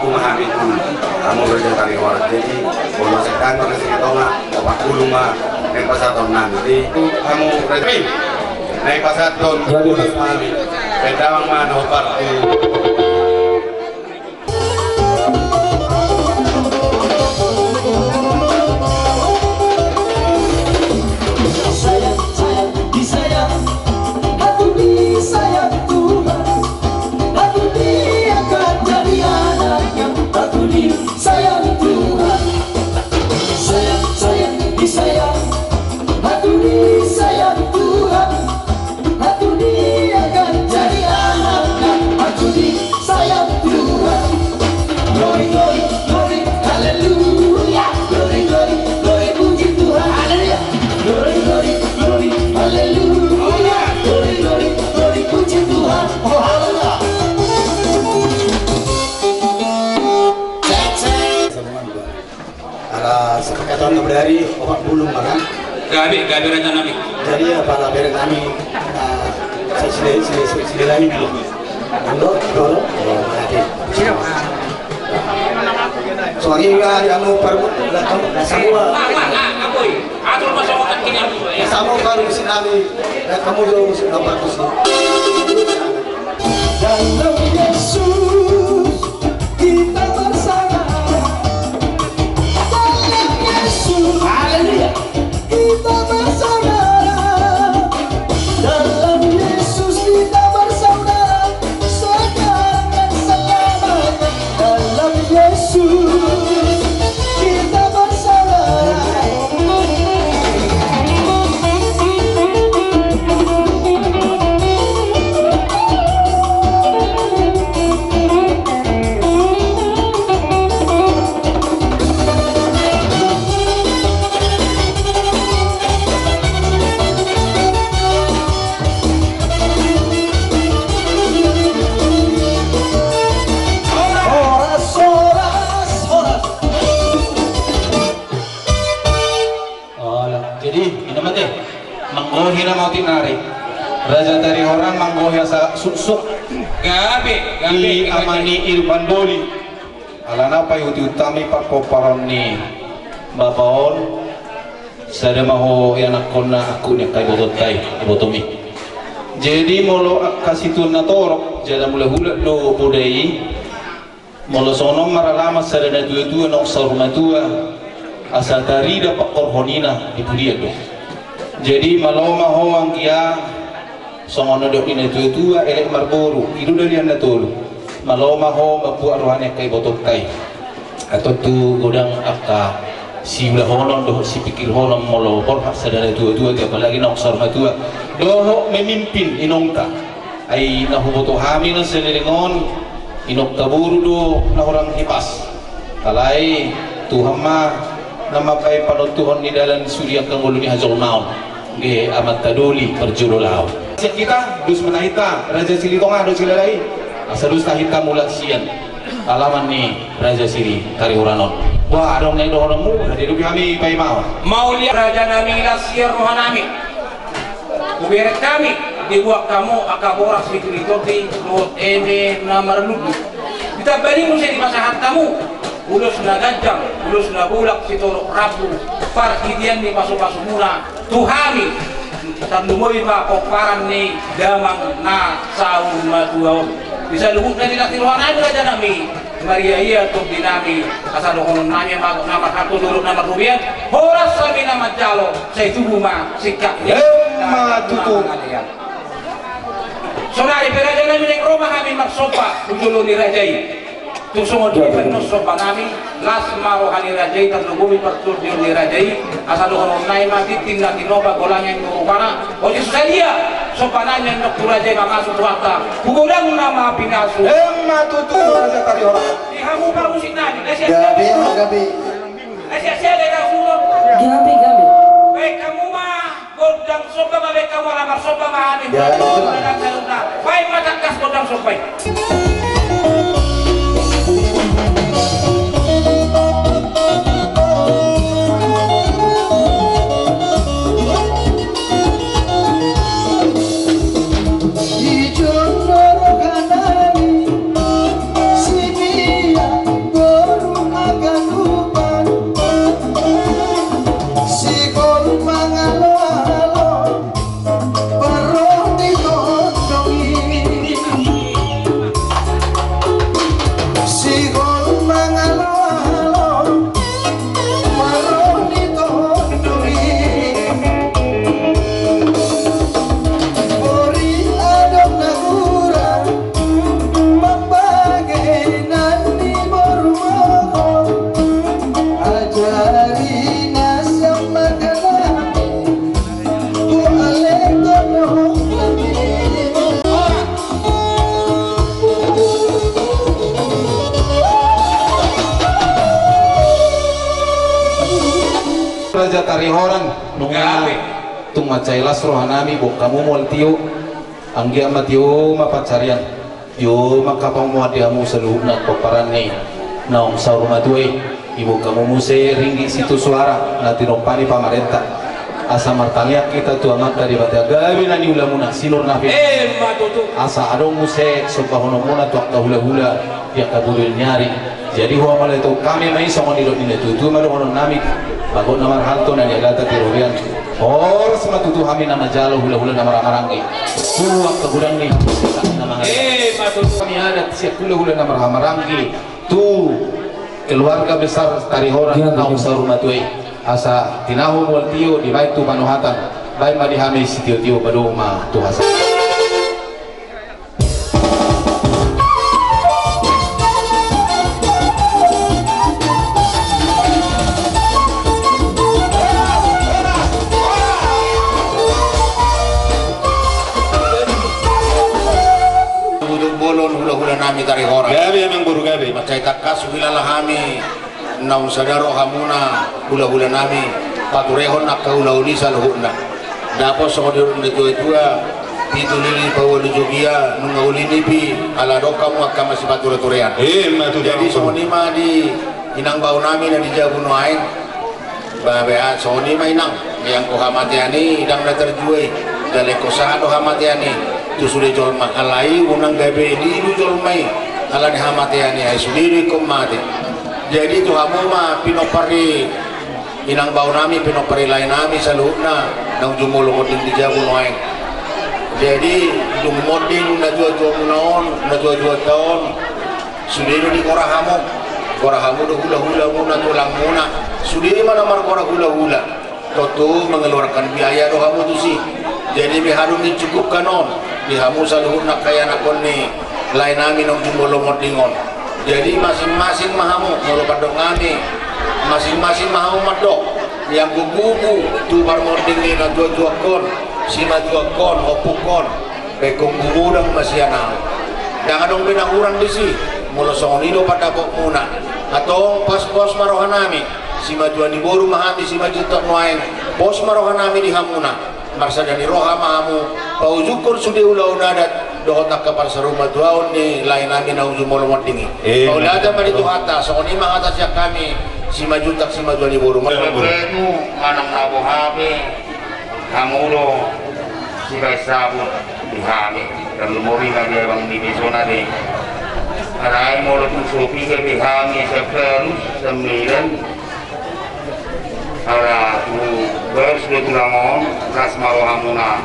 Prabu Mahabitu kamu kerja tari warat jadi kalau sekarang kalau kita tahu opak bulu mah Nek pasaton nanti kamu resmi. Nek pasaton kami. Pedawang manobar. Tahun dari obat bulung makan gabi raja nami jadi ya para bereng kami sila lagi dulu dulu soalnya yang mau perbut semua atur masyarakat kini sama baru di sini kamu juga sudah bagus dalam Yesus kita bersama. Haleluya. Kita bersaudara. Dalam Yesus kita bersaudara. Sekarang dan selamanya. Dalam Yesus kita bersaudara. Manggohi na mau tinari raja dari orang manggohi sa susuk gabi i amani irban boli alana pa yuti utami pakoparon ni babaon sada maho anak kona aku ni kay botot kay botomi jadi molo kasitun na torok jada mula hula do podai molo sonom maralama sada na dua-dua nok sarumatua asa tarida pakorhonina di pudia do. Jadi malau maho ang kia songono dok ini tua elek marboru itu dari anda tolu malau maho mapu arwahnya kay botok kay atau tu godang akka si ulah honon doh si pikir honon molo porhak sadara tua dia apalagi nok sarma tua doh memimpin inongta ay nahuboto hamin ang selilingon inok taburu do na orang hipas kalai Tuhan ma namapay panutuhon ni dalan surya kang ulo ni Hazol Maun ge amat taduli perjululao kita dus menahita Raja Siri tonga dus silalai asa dus tahita mulak sian alaman ni Raja Siri kari uranon wah dong neng dohon mu hadi dubi kami pai mau lihat raja nami lasiar rohanami kuberet kami dibuat kamu akaboras fikritoti lo ene namar ludu kita bari musi di masahat kamu ulus na gajang ulus na bulak sitorok rabu farhidian ni pasu-pasu muna tuhami tandumoy pa kokparan ni damang na saun matuaw bisa lubuk na nila tiruhan ay raja nami Maria iya to dinami asado konon nami nama kartu dulu nama rubian horas kami nama jalo sa itubuma sikap tutu sonari peraja nami ning Roma kami magsopa ujulo ni rajai Tusungod di penos sopa nami las marohani rajai tatlubumi pertur di rajai asal konon nai mati tinggal tinoba golanya yang turupana oji susadia sopa nami yang dokter rajai mamasuk wakta bugudang nama pinasu tutu raja kari orang dihamu kamu sinani Gabi asia daerah sulo Gabi baik kamu mah godang sopa mah baik kamu lamar sopa mah ani baik mata kas godang sopa Si raja tarihoran nunga tung macailas rohanami bok kamu mau tio anggia matio mapacarian yo makapang muadiamu seluna paparan nih naong saur matue ibu kamu muse ringgi situ suara nanti rompani pamarenta asa martaliak kita tu amat dari batia gawe nani ulamuna sinur nafi asa adong muse sobahonomuna tuak hula-hula yang kabulil nyari jadi huwa mala itu kami mai songon di dotine tutu madono nami bagot namar hanto nani agata tirobian or sama tutu kami nama jalo hula-hula nama ramarangi tuak kabudang ni nama kami ada siap hula-hula nama ramarangi tu keluarga besar tarihoran naung saruma tuai asa tinahun wal tio di baik tu panuhatan baik ma dihami si tio-tio padoma tu hasa nami tarihoran gabe memang guru gabe macai takas wilalah kami naung sadaro hamuna hula-hula nami paturehon nak kaula-uli saluhuna dapo sokodirun tua itu lili pawali jogia nungauli nipi ala dokamu akam masih patura-turean jadi sonima di inang bau nami na di jabu noain babea sonima inang yang kohamatiani idang na terjuai dale kosaha dohamatiani tu sudah jual makalai unang gabe di jual mai ala dihamatiani ay sendiri komate jadi tu hamu ma pinopari inang bau nami pinopari lain nami saluna nang jumolo moding di jabu noain jadi dung moding na jual munaon na jual tahun sudah di korahamu do hula-hula muna tulang muna sudah mana mar korah hula-hula toto mengeluarkan biaya do hamu tu si jadi biharum dicukupkan on dihamu saluhun nak kaya nakon ni lain nami nong jumolo modingon jadi masing-masing mahamu mulu padong kami masing-masing mahamu madok yang gugugu tu bar moding ni na dua kon sima dua kon opukon bekong gugudang masyanang dan adong binang di si mulu songonido pada bok muna atau pas-pos marohanami sima dua di boru mahami sima juta nuain pos marohanami di hamuna marsa dari roha mahamu paujukur sudah ulah unadat dohotak kapal serumah tuaun ni lain nami na ujung molo modingi kau lada mari tu hata sokoni mah atas yang kami sima juta sima dua di boru itu manang nabo habe hamulo sibai sabun di hami dan lumuri lagi abang di besona deh arai molo tu sopi ke bihami seperus 9 ala tu bersudut tulangon ras marohamuna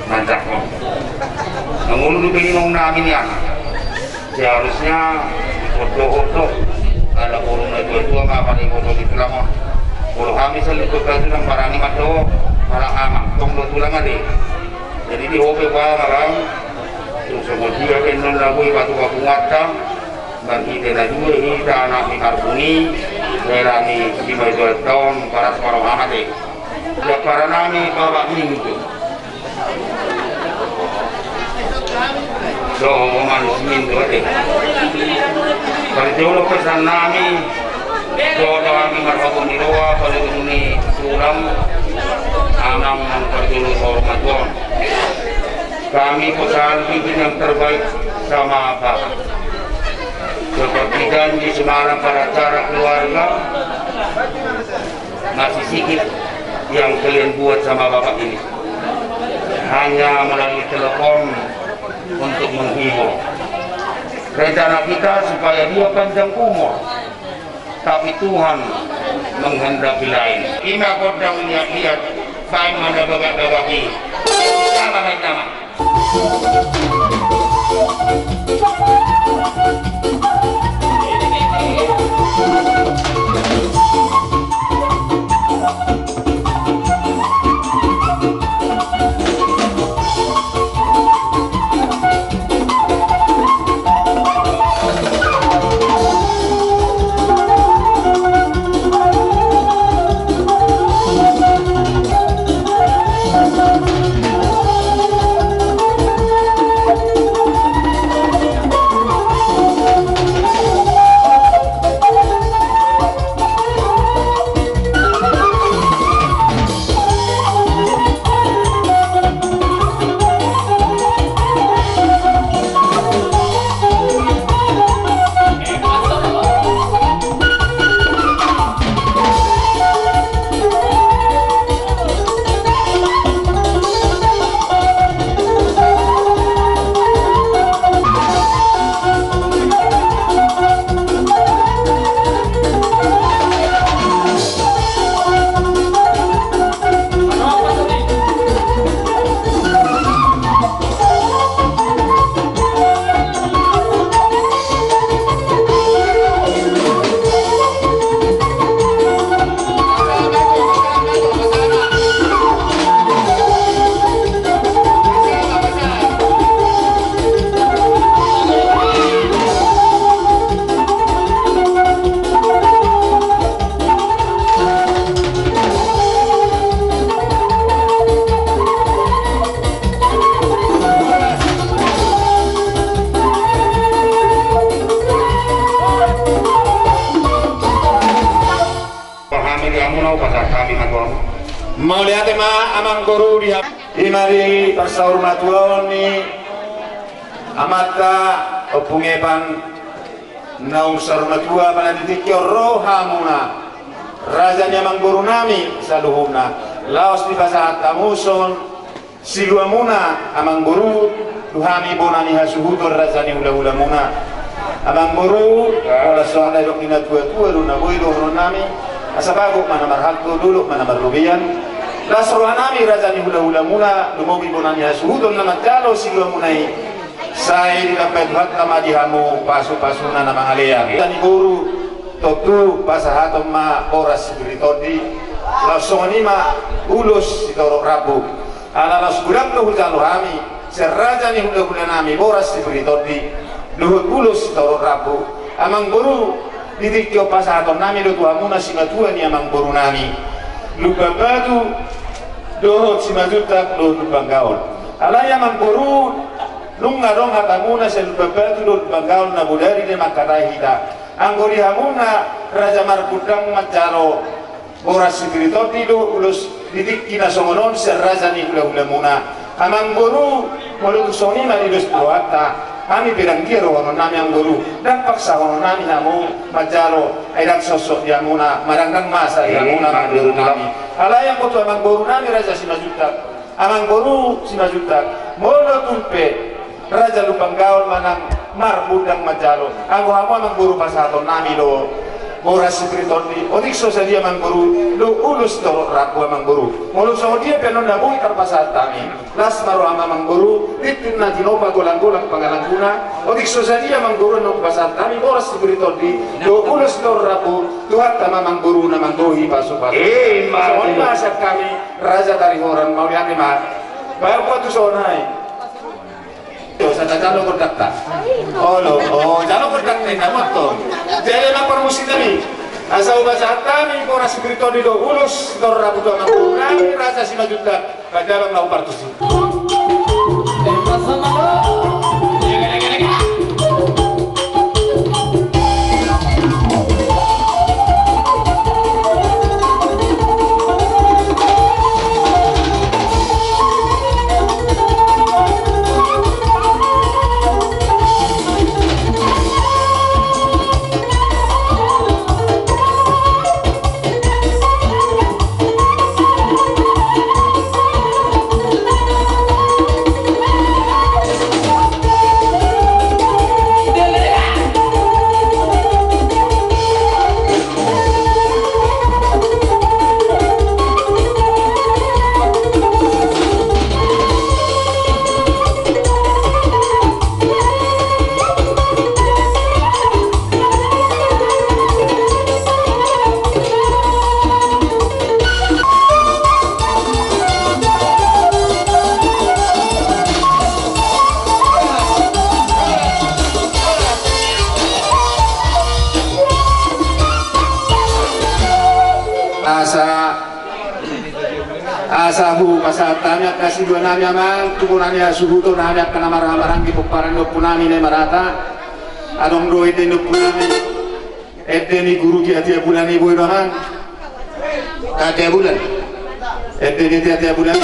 nanjakon mengulu di bingung nami ni seharusnya foto-foto ada corona dua ngapa nih foto di tulangon kalau kami seliput ke tulang barang ni mato barang amak tong do tulang ade jadi di hobe barang terus kemudian kenon lagu batu batu ngata bagi kita juga kita anak mikarbuni berani lima tahun para seorang amat ya para nami bapak minggu so manis minggu deh kalau jauh pesan nami so kami marhaba di roa kalau ini suram anang perjulu hormat tuan kami pesan bikin yang terbaik sama bapak seperti janji Semarang pada cara keluarga masih sedikit yang kalian buat sama bapak ini hanya melalui telepon untuk menghibur rencana kita supaya dia panjang umur tapi Tuhan menghendaki lain ini kodang lihat baik mana bapak-bapak ini sama-sama kami di amunau pasar kami matuang. Mau lihat ma amang guru di imari pasar matuang ni amata opungepan naung sarmatua pada ditikyo rohamuna rajanya amang guru nami saluhuna laos di pasar tamuson siluamuna amang guru tuhami bonani hasuhutor rajani hula-hula muna abang guru wala soalnya dok ina tua-tua lu naboi dohro nami asabago mana marhalto dulu mana marlubian la sorwa nami rajani hula-hula muna lumobi bonani hasuhutor nama jalo siluamunai saya dapat buat nama dihamu pasu-pasuna nama alea dan guru totu pasahatom ma oras spiritodi langsung ni ma ulus sitorok rabu ala las gudam lo hujalo hami serraja ni hula nami boras spiritodi luhut ulus sitorok rabu amang guru didikyo pasahatom nami do tuamuna simatua ni amang guru nami lupa batu dohot simajutak dohot banggaon ala amang guru lunga dong hatamuna selbabatu dol banggaul na budari de makatai hita anggori hamuna raja markudang macaro boras spiritoti do ulus didik kina songonon serraja ni hula muna amang guru molu soni mari dos proata kami bilang dia rono nami angguru dan paksa rono nami namu macaro aidak sosok yang muna marangkang masa yang muna mangguru nami ala yang kotu amang guru nami raja simajutak amang guru simajutak molu tulpe Raja lupang gaul manang marbudang majalo aku amang guru pasaton nami lo boras spiriton di odikso sadia mang guru lo ulus torok raku amang guru mulu so dia penon nabui karpasat tami las maru amang guru itin na dinopa golang-golang pangalanguna odikso sadia mang guru no pasat tami boras spiriton di lo ulus torok raku tuhat tamang guru namang dohi pasu-pasu so pasat kami raja dari orang mau yang lima baru kuatu sonai sana jalo berdakta oh jalo berdakta ini motor jadi lapor musik kami asal baca kami boras spiritual di do ulus dor rabu do nami rasa simajuta kajalang lau partusi asahu pasatanya kasih dua nami amang tukunannya suhuto nanya kena marah-marah di puparan do punami ne marata adong do ete no punami ete ni guru ki atia bulan ibu dohan atia bulan ete ni atia bulan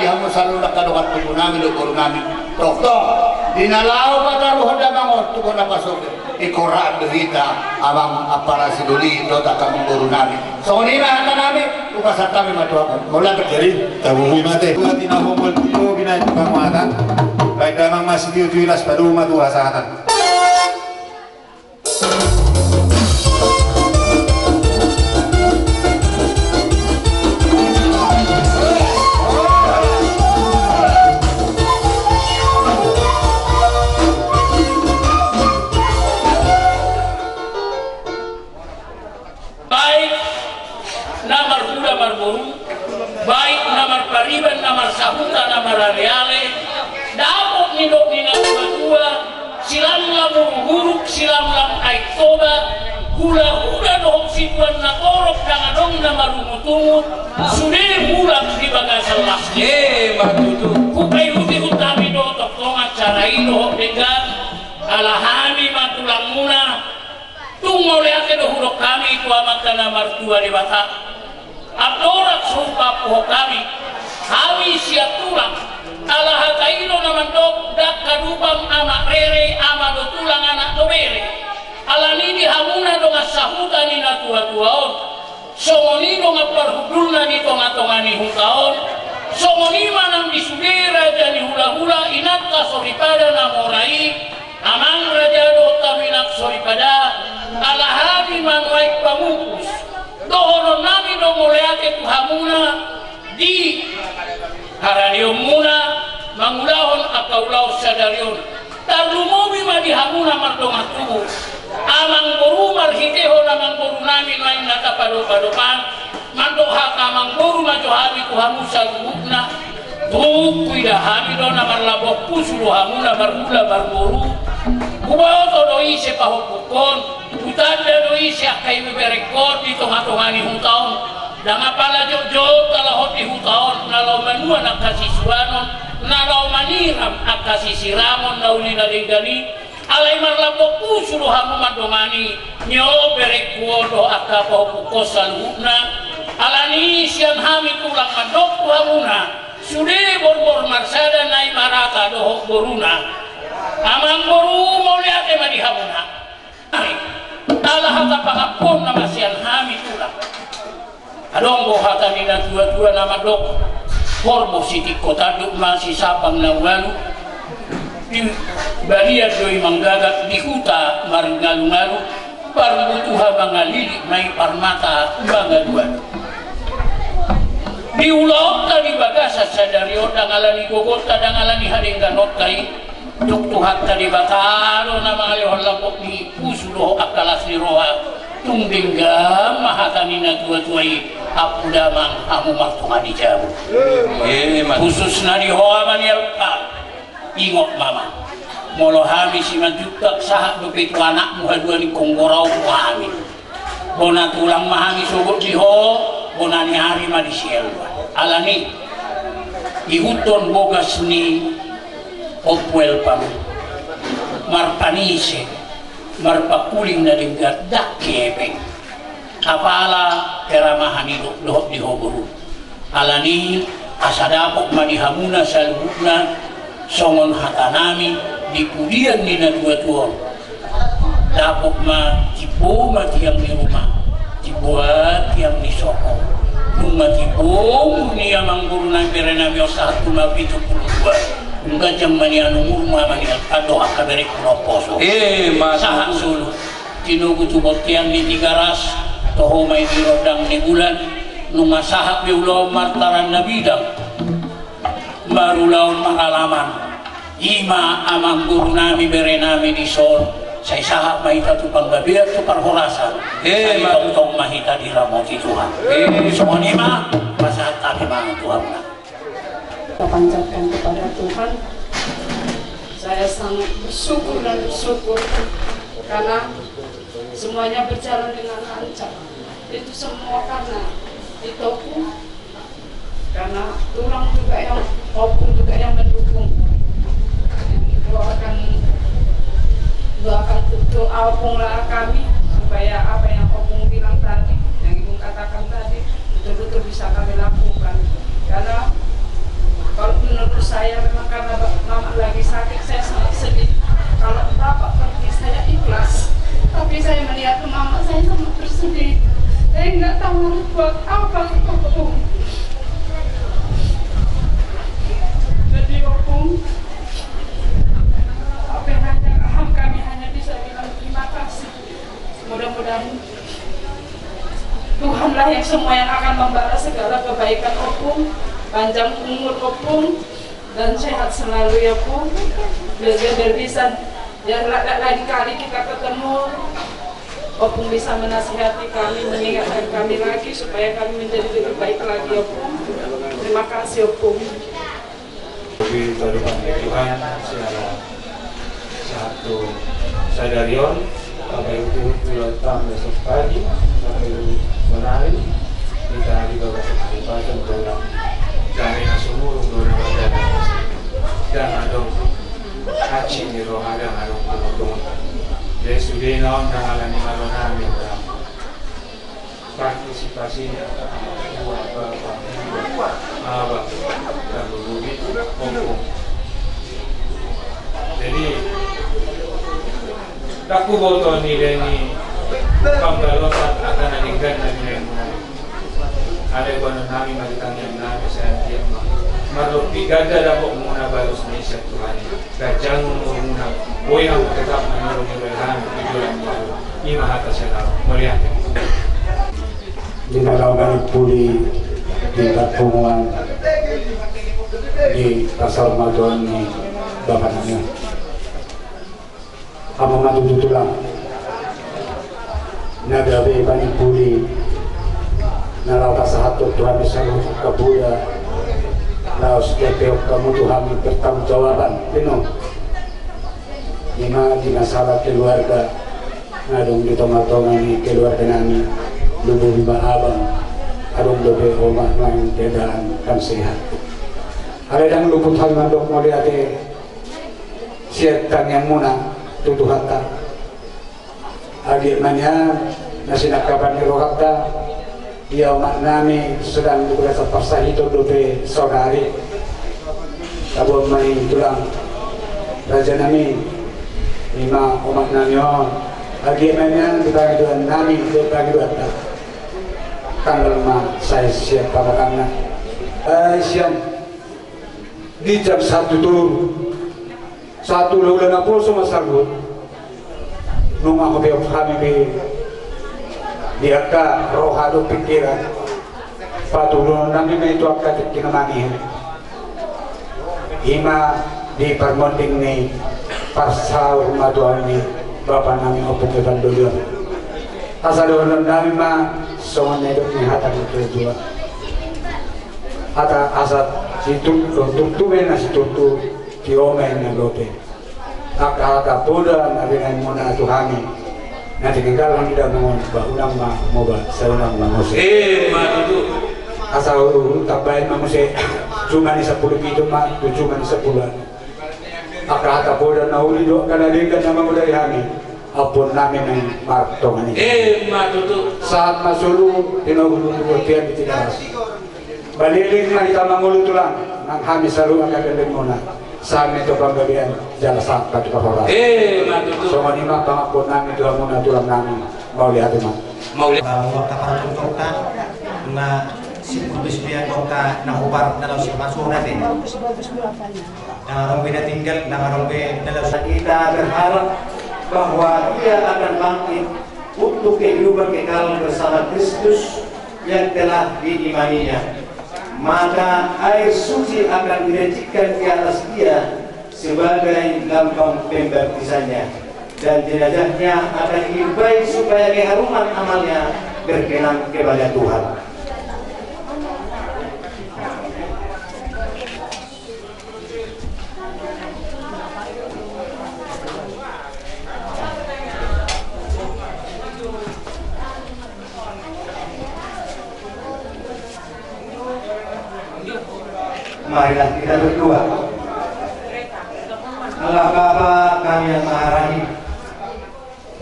Yang selalu nakadukan tubuh namin o guru namin. Doktor, dinalaw pa na ruhod na mga tubuh na pasok. Ikuraan berita abang apara si Duli do takang guru namin. So nila hata namin, ukasan kami matuakan. Mula terjadi. Tabuhi mate. Buat inahumul tiyo binay pangwatan. Baik damang masih tiyo-tiyo pada rumah tuha sahatan. Baik namar pariban, namar sahuta, namar areale, dapot nidok nina dua, silam lamur huruk, silam lam aitoba, hula-hula dohok situan nakorok, dangadong namar umutumut, sudah bulan di bagasal lasnya. Matutu. Kukai uti utami dotok tongat carai dohok dengan alahani matulang muna, tunggu lihat dohurok kami kuamat namar tua di batak. Abdorak sumpah poho kami siap tulang ala hataino naman dok dak kadubang anak rere ama do tulang anak do bere ala nini hamuna do ngasahuta ni na tua-tuaon somoni do ngaparhudulna ni tonga-tongani hutaon somoni manang disudera jani hula-hula inatka soripada namorai amang raja do taminak soripada ala hadi manwaik pamungkus dohono nami do moleake tuhamuna di haranium muna mangulahon akaulau sadarion tarlumobi madi hamuna mardongat tubuh amang boru marhiteho namang boru nami main nata pado-padopan mandoha kamang boru majohami tuhamu salubukna tukui dahami do namar labok pusulu hamuna margula marboru kubaoto doi sepahopukon utanda doi siakai beberekor di tongah-tongani hutaon dan apala jojo talahot di hutaon nalau manua nak kasih suanon nalau maniram nak kasih siramon nauli naligani alai marlapok pusulu hamu madomani nyo berekuo do akapahopukos salubukna alani sian hami tulang madok hamuna sudah borbor marsada nai maraka dohok boruna amang boru mau lihat emang dihamuna Allah hata pangapon nama sian hami tulang adong boh hata nina dua-dua nama dok korbo siti kota duk masih sapang nawalu di baria doi manggagat di huta maringalu-ngalu parbutuha mangalili mai parmata banggaduan di ulau tadi bagasa sadari odang alani gogota dan alani haringganot kai duk tuhat tadi bataro nama alihon lampok di usuloh akalas di roha tungdingga mahatanina tua-tuai Apudamang kamu martunga di jamu. Khususnya di hoa manial ingot mama. Molo hami si majutak sahat bepitu anakmu hadua ni konggorau kami. Bona tulang mahami sogot di ho, bona ni hari ma di sielwa. Alani ihuton bogas ni opwel pam. Marpanise, marpakuling na dinggat dakebeng. Apala keramahan hidup dohok di hoburu alani asadapok madihamuna salubukna songon hatanami di pudian dina dua tuon dapok ma cipo matiang di rumah cipoat yang di soko nung matipo ni amang guru na berenami osatu ma 72 enggak jam mani anu murma mani alkado akabere kunoposo sahat sulu tinugu tubot tiang di 3 ras toho may dirodang ni bulan nung asahap di ulaw martaran na bidang marulaw makalaman ima amang guru nami bere nami di sol sa isahap mahita tupang gabi at tuparhorasan sa itong mahita di ramot si Tuhan semua nima masahat kami mga Tuhan na panjatkan kepada Tuhan. Saya sangat bersyukur dan bersyukur karena semuanya berjalan dengan lancar. Itu semua karena ditopung, karena tulang juga yang opung juga yang mendukung. Doakan betul opunglah kami supaya apa yang opung bilang tadi, yang ibu katakan tadi betul-betul bisa kami lakukan. Karena kalau menurut saya memang karena mama lagi sakit saya sangat sedih. Kalau bapak pergi saya ikhlas, tapi saya melihat mama saya sangat bersedih. Saya nggak tahu harus buat apa opung. Jadi opung, apa yang kami hanya bisa bilang terima kasih. Mudah-mudahan Tuhanlah yang semua yang akan membalas segala kebaikan opung. Panjang umur opung dan sehat selalu ya opung. Biar bisa lain kali kita ketemu opung bisa menasihati kami, mengingatkan kami lagi supaya kami menjadi lebih baik lagi opung. Terima kasih opung. Lebih terima Tuhan secara satu sadarion sampai pulang besok pagi sampai menari kita di bawah kesempatan dalam kami nasumur guna badan dan adong haji ni roh ada adong penonton jadi sudah naon dan alami malonami partisipasinya buat bapak dan berbudi kompong jadi aku boto nilai ni pembalosan akan adingkan dan nilai ada konon kami maritang yang nami saya tiap marupi gada dapat muna balos Indonesia Tuhan gajang muna boy ang tetap menurut nilaihan tujuan baru ima hata selalu mulia dinalagan puli di pertemuan di pasar Madon ni Bapak Nanya ama matutulang nagabi panipuli nalaw kasahatot Tuhan isang kabuya laos kepeok kamu Tuhan bertanggung jawaban penuh lima dinasalah keluarga ngadong di tomatongan ni keluarga nami lubuh lima abang adong dobe omah ng keadaan kan sehat ada yang luput hal mandok moliate siatan yang muna tutuhata agi manya nasinakapan ni rohakta dia umat nami sedang berasa persahito dobe saudari tabung main tulang raja nami lima umat nami agi manya dibagi dua nami dibagi dua tanggal ma saya siap pamakana siang di jam 1 tur 1 laulan ako sumasagot nung ako biyok kami dia ka rohado pikiran patuloy namin na ito ang kinamanihan ima di permonding ni pasal maduan ni Bapak namin Opung Evangelio asal namin ma Songan hidup ni hatang itu juga. Ata asat si tuntu na si tuntu kiomen na lote. Aka poda na binay mo na tuhani. Na tinggal lang kita ngon ulang moba sa ulang mangose. Matutu. Asa tabayan mangose cuma ni 10 kilo ma, cuma ni 10. Aka poda na uli do kanalikan na mamudari hani. Apun namin ng martongan ini. Matutu. Saat masulu tinugulong tiyan di tidas. Baliling na kita mangulutulan ng kami selalu ang gagandang muna. Sa amin ito panggabihan jala saat katu kapara. Matutu. So manima pangapun namin ito muna tulang namin. Mauli ato man. Mauli. Waktu para ka na sipul-bisbiyan ka na ubar na daw si masuk natin. Orang bina tinggal, orang bina dalam Kita berharap bahwa dia akan bangkit untuk kehidupan kekal bersama Kristus yang telah diimaninya. Maka air suci akan direcikan di atas dia sebagai lambang pembaptisannya, dan jenazahnya akan diibai supaya keharuman amalnya berkenan kepada Tuhan. Marilah kita berdoa. Allah Bapa kami yang Maha Rahim,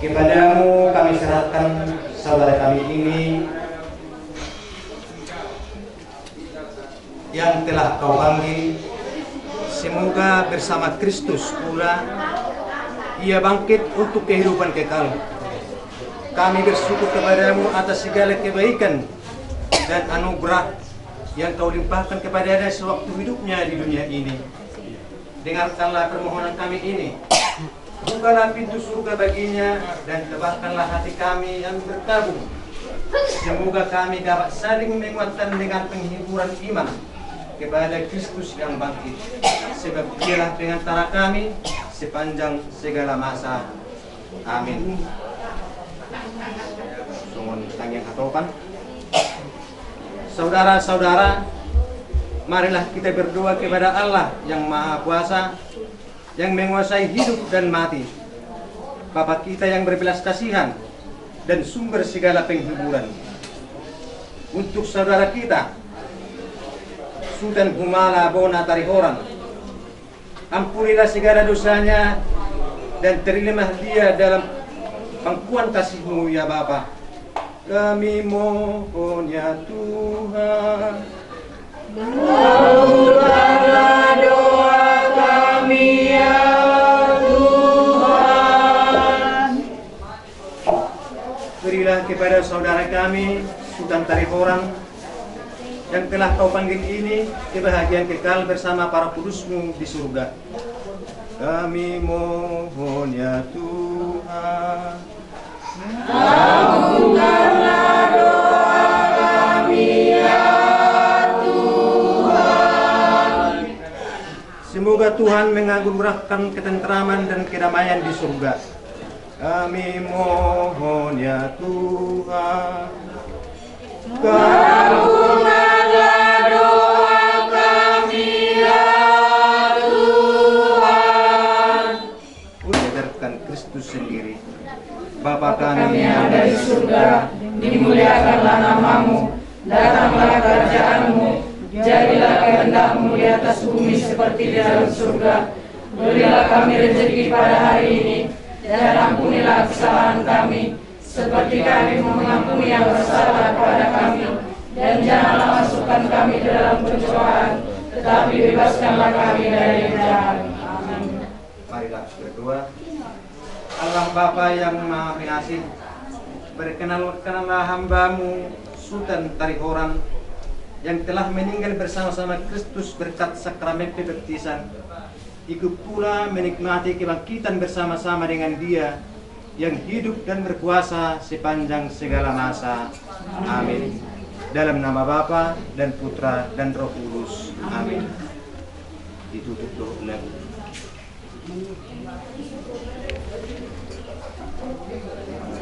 kepadamu kami serahkan saudara kami ini yang telah kau panggil. Semoga bersama Kristus pula ia bangkit untuk kehidupan kekal. Kami bersyukur kepadamu atas segala kebaikan dan anugerah yang kau limpahkan kepadanya sewaktu hidupnya di dunia ini. Dengarkanlah permohonan kami ini. Bukalah pintu surga baginya dan tebahkanlah hati kami yang bertabung. Semoga kami dapat saling menguatkan dengan penghiburan iman kepada Kristus yang bangkit. Sebab dialah pengantara kami sepanjang segala masa. Amin. Sungun tangian hatopan. Saudara-saudara, marilah kita berdoa kepada Allah yang Maha Kuasa, yang menguasai hidup dan mati, Bapa kita yang berbelas kasihan dan sumber segala penghiburan. Untuk saudara kita, Sultan Humala Bona Tarihoran, ampunilah segala dosanya dan terimalah dia dalam pangkuan kasih-Mu ya Bapa. Kami mohon ya Tuhan, kabulkanlah doa kami ya Tuhan. Berilah kepada saudara kami Sultan Tarihoran yang telah kau panggil ini kebahagiaan kekal bersama para kudus-Mu di surga. Kami mohon ya Tuhan, kabulkanlah doa kami ya Tuhan. Semoga Tuhan menganugerahkan ketenteraman dan kedamaian di surga. Kami mohon ya Tuhan, kabulkanlah doa kami ya Tuhan. Menyadarkan Kristus sendiri. Bapa kami yang ada di surga, dimuliakanlah nama-Mu, datanglah kerajaan-Mu, jadilah kehendak-Mu di atas bumi seperti di dalam surga. Berilah kami rezeki pada hari ini, dan ampunilah kesalahan kami, seperti kami mengampuni yang bersalah kepada kami. Dan janganlah masukkan kami ke dalam pencobaan, tetapi bebaskanlah kami dari yang jahat. Amin. Marilah berdoa. Allah Bapa yang Maha Pengasih, berkenanlah hamba-Mu Sultan Tarihoran yang telah meninggal bersama-sama Kristus berkat sakramen pembaptisan, ikut pula menikmati kebangkitan bersama-sama dengan Dia yang hidup dan berkuasa sepanjang segala masa. Amin. Dalam nama Bapa dan Putra dan Roh Kudus. Amin. Ditutup doa.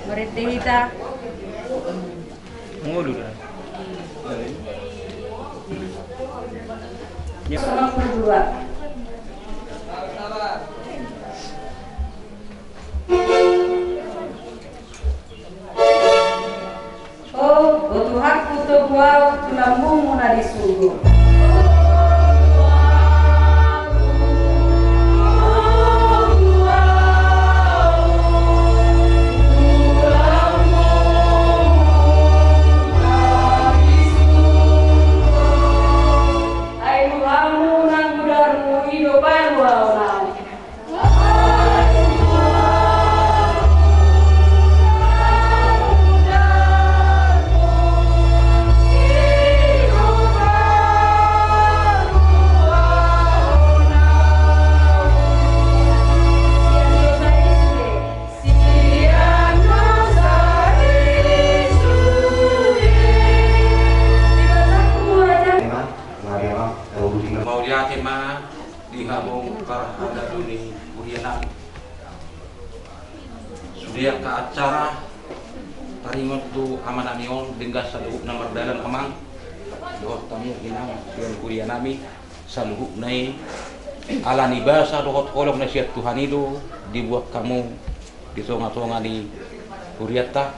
Mari kita Ngulu. 92. Oh, Tuhanku Tuhan, tulambungmu na di surga. Sudah ke acara tarimot tu amanamion dengan saluhuk nomor dalam amang doh tamu inang sian kuliah nami saluhuk nai alani bahasa dohot kolong nasihat Tuhan itu dibuat kamu di songa-songa di kuriata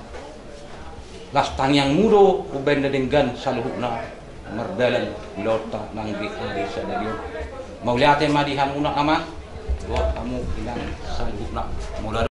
lastang yang mudo ubenda dengan saluhuk na merdalan lota nanggi hari sadadio mau lihat madihan unang amang doh kamu inang saluhuk na mulai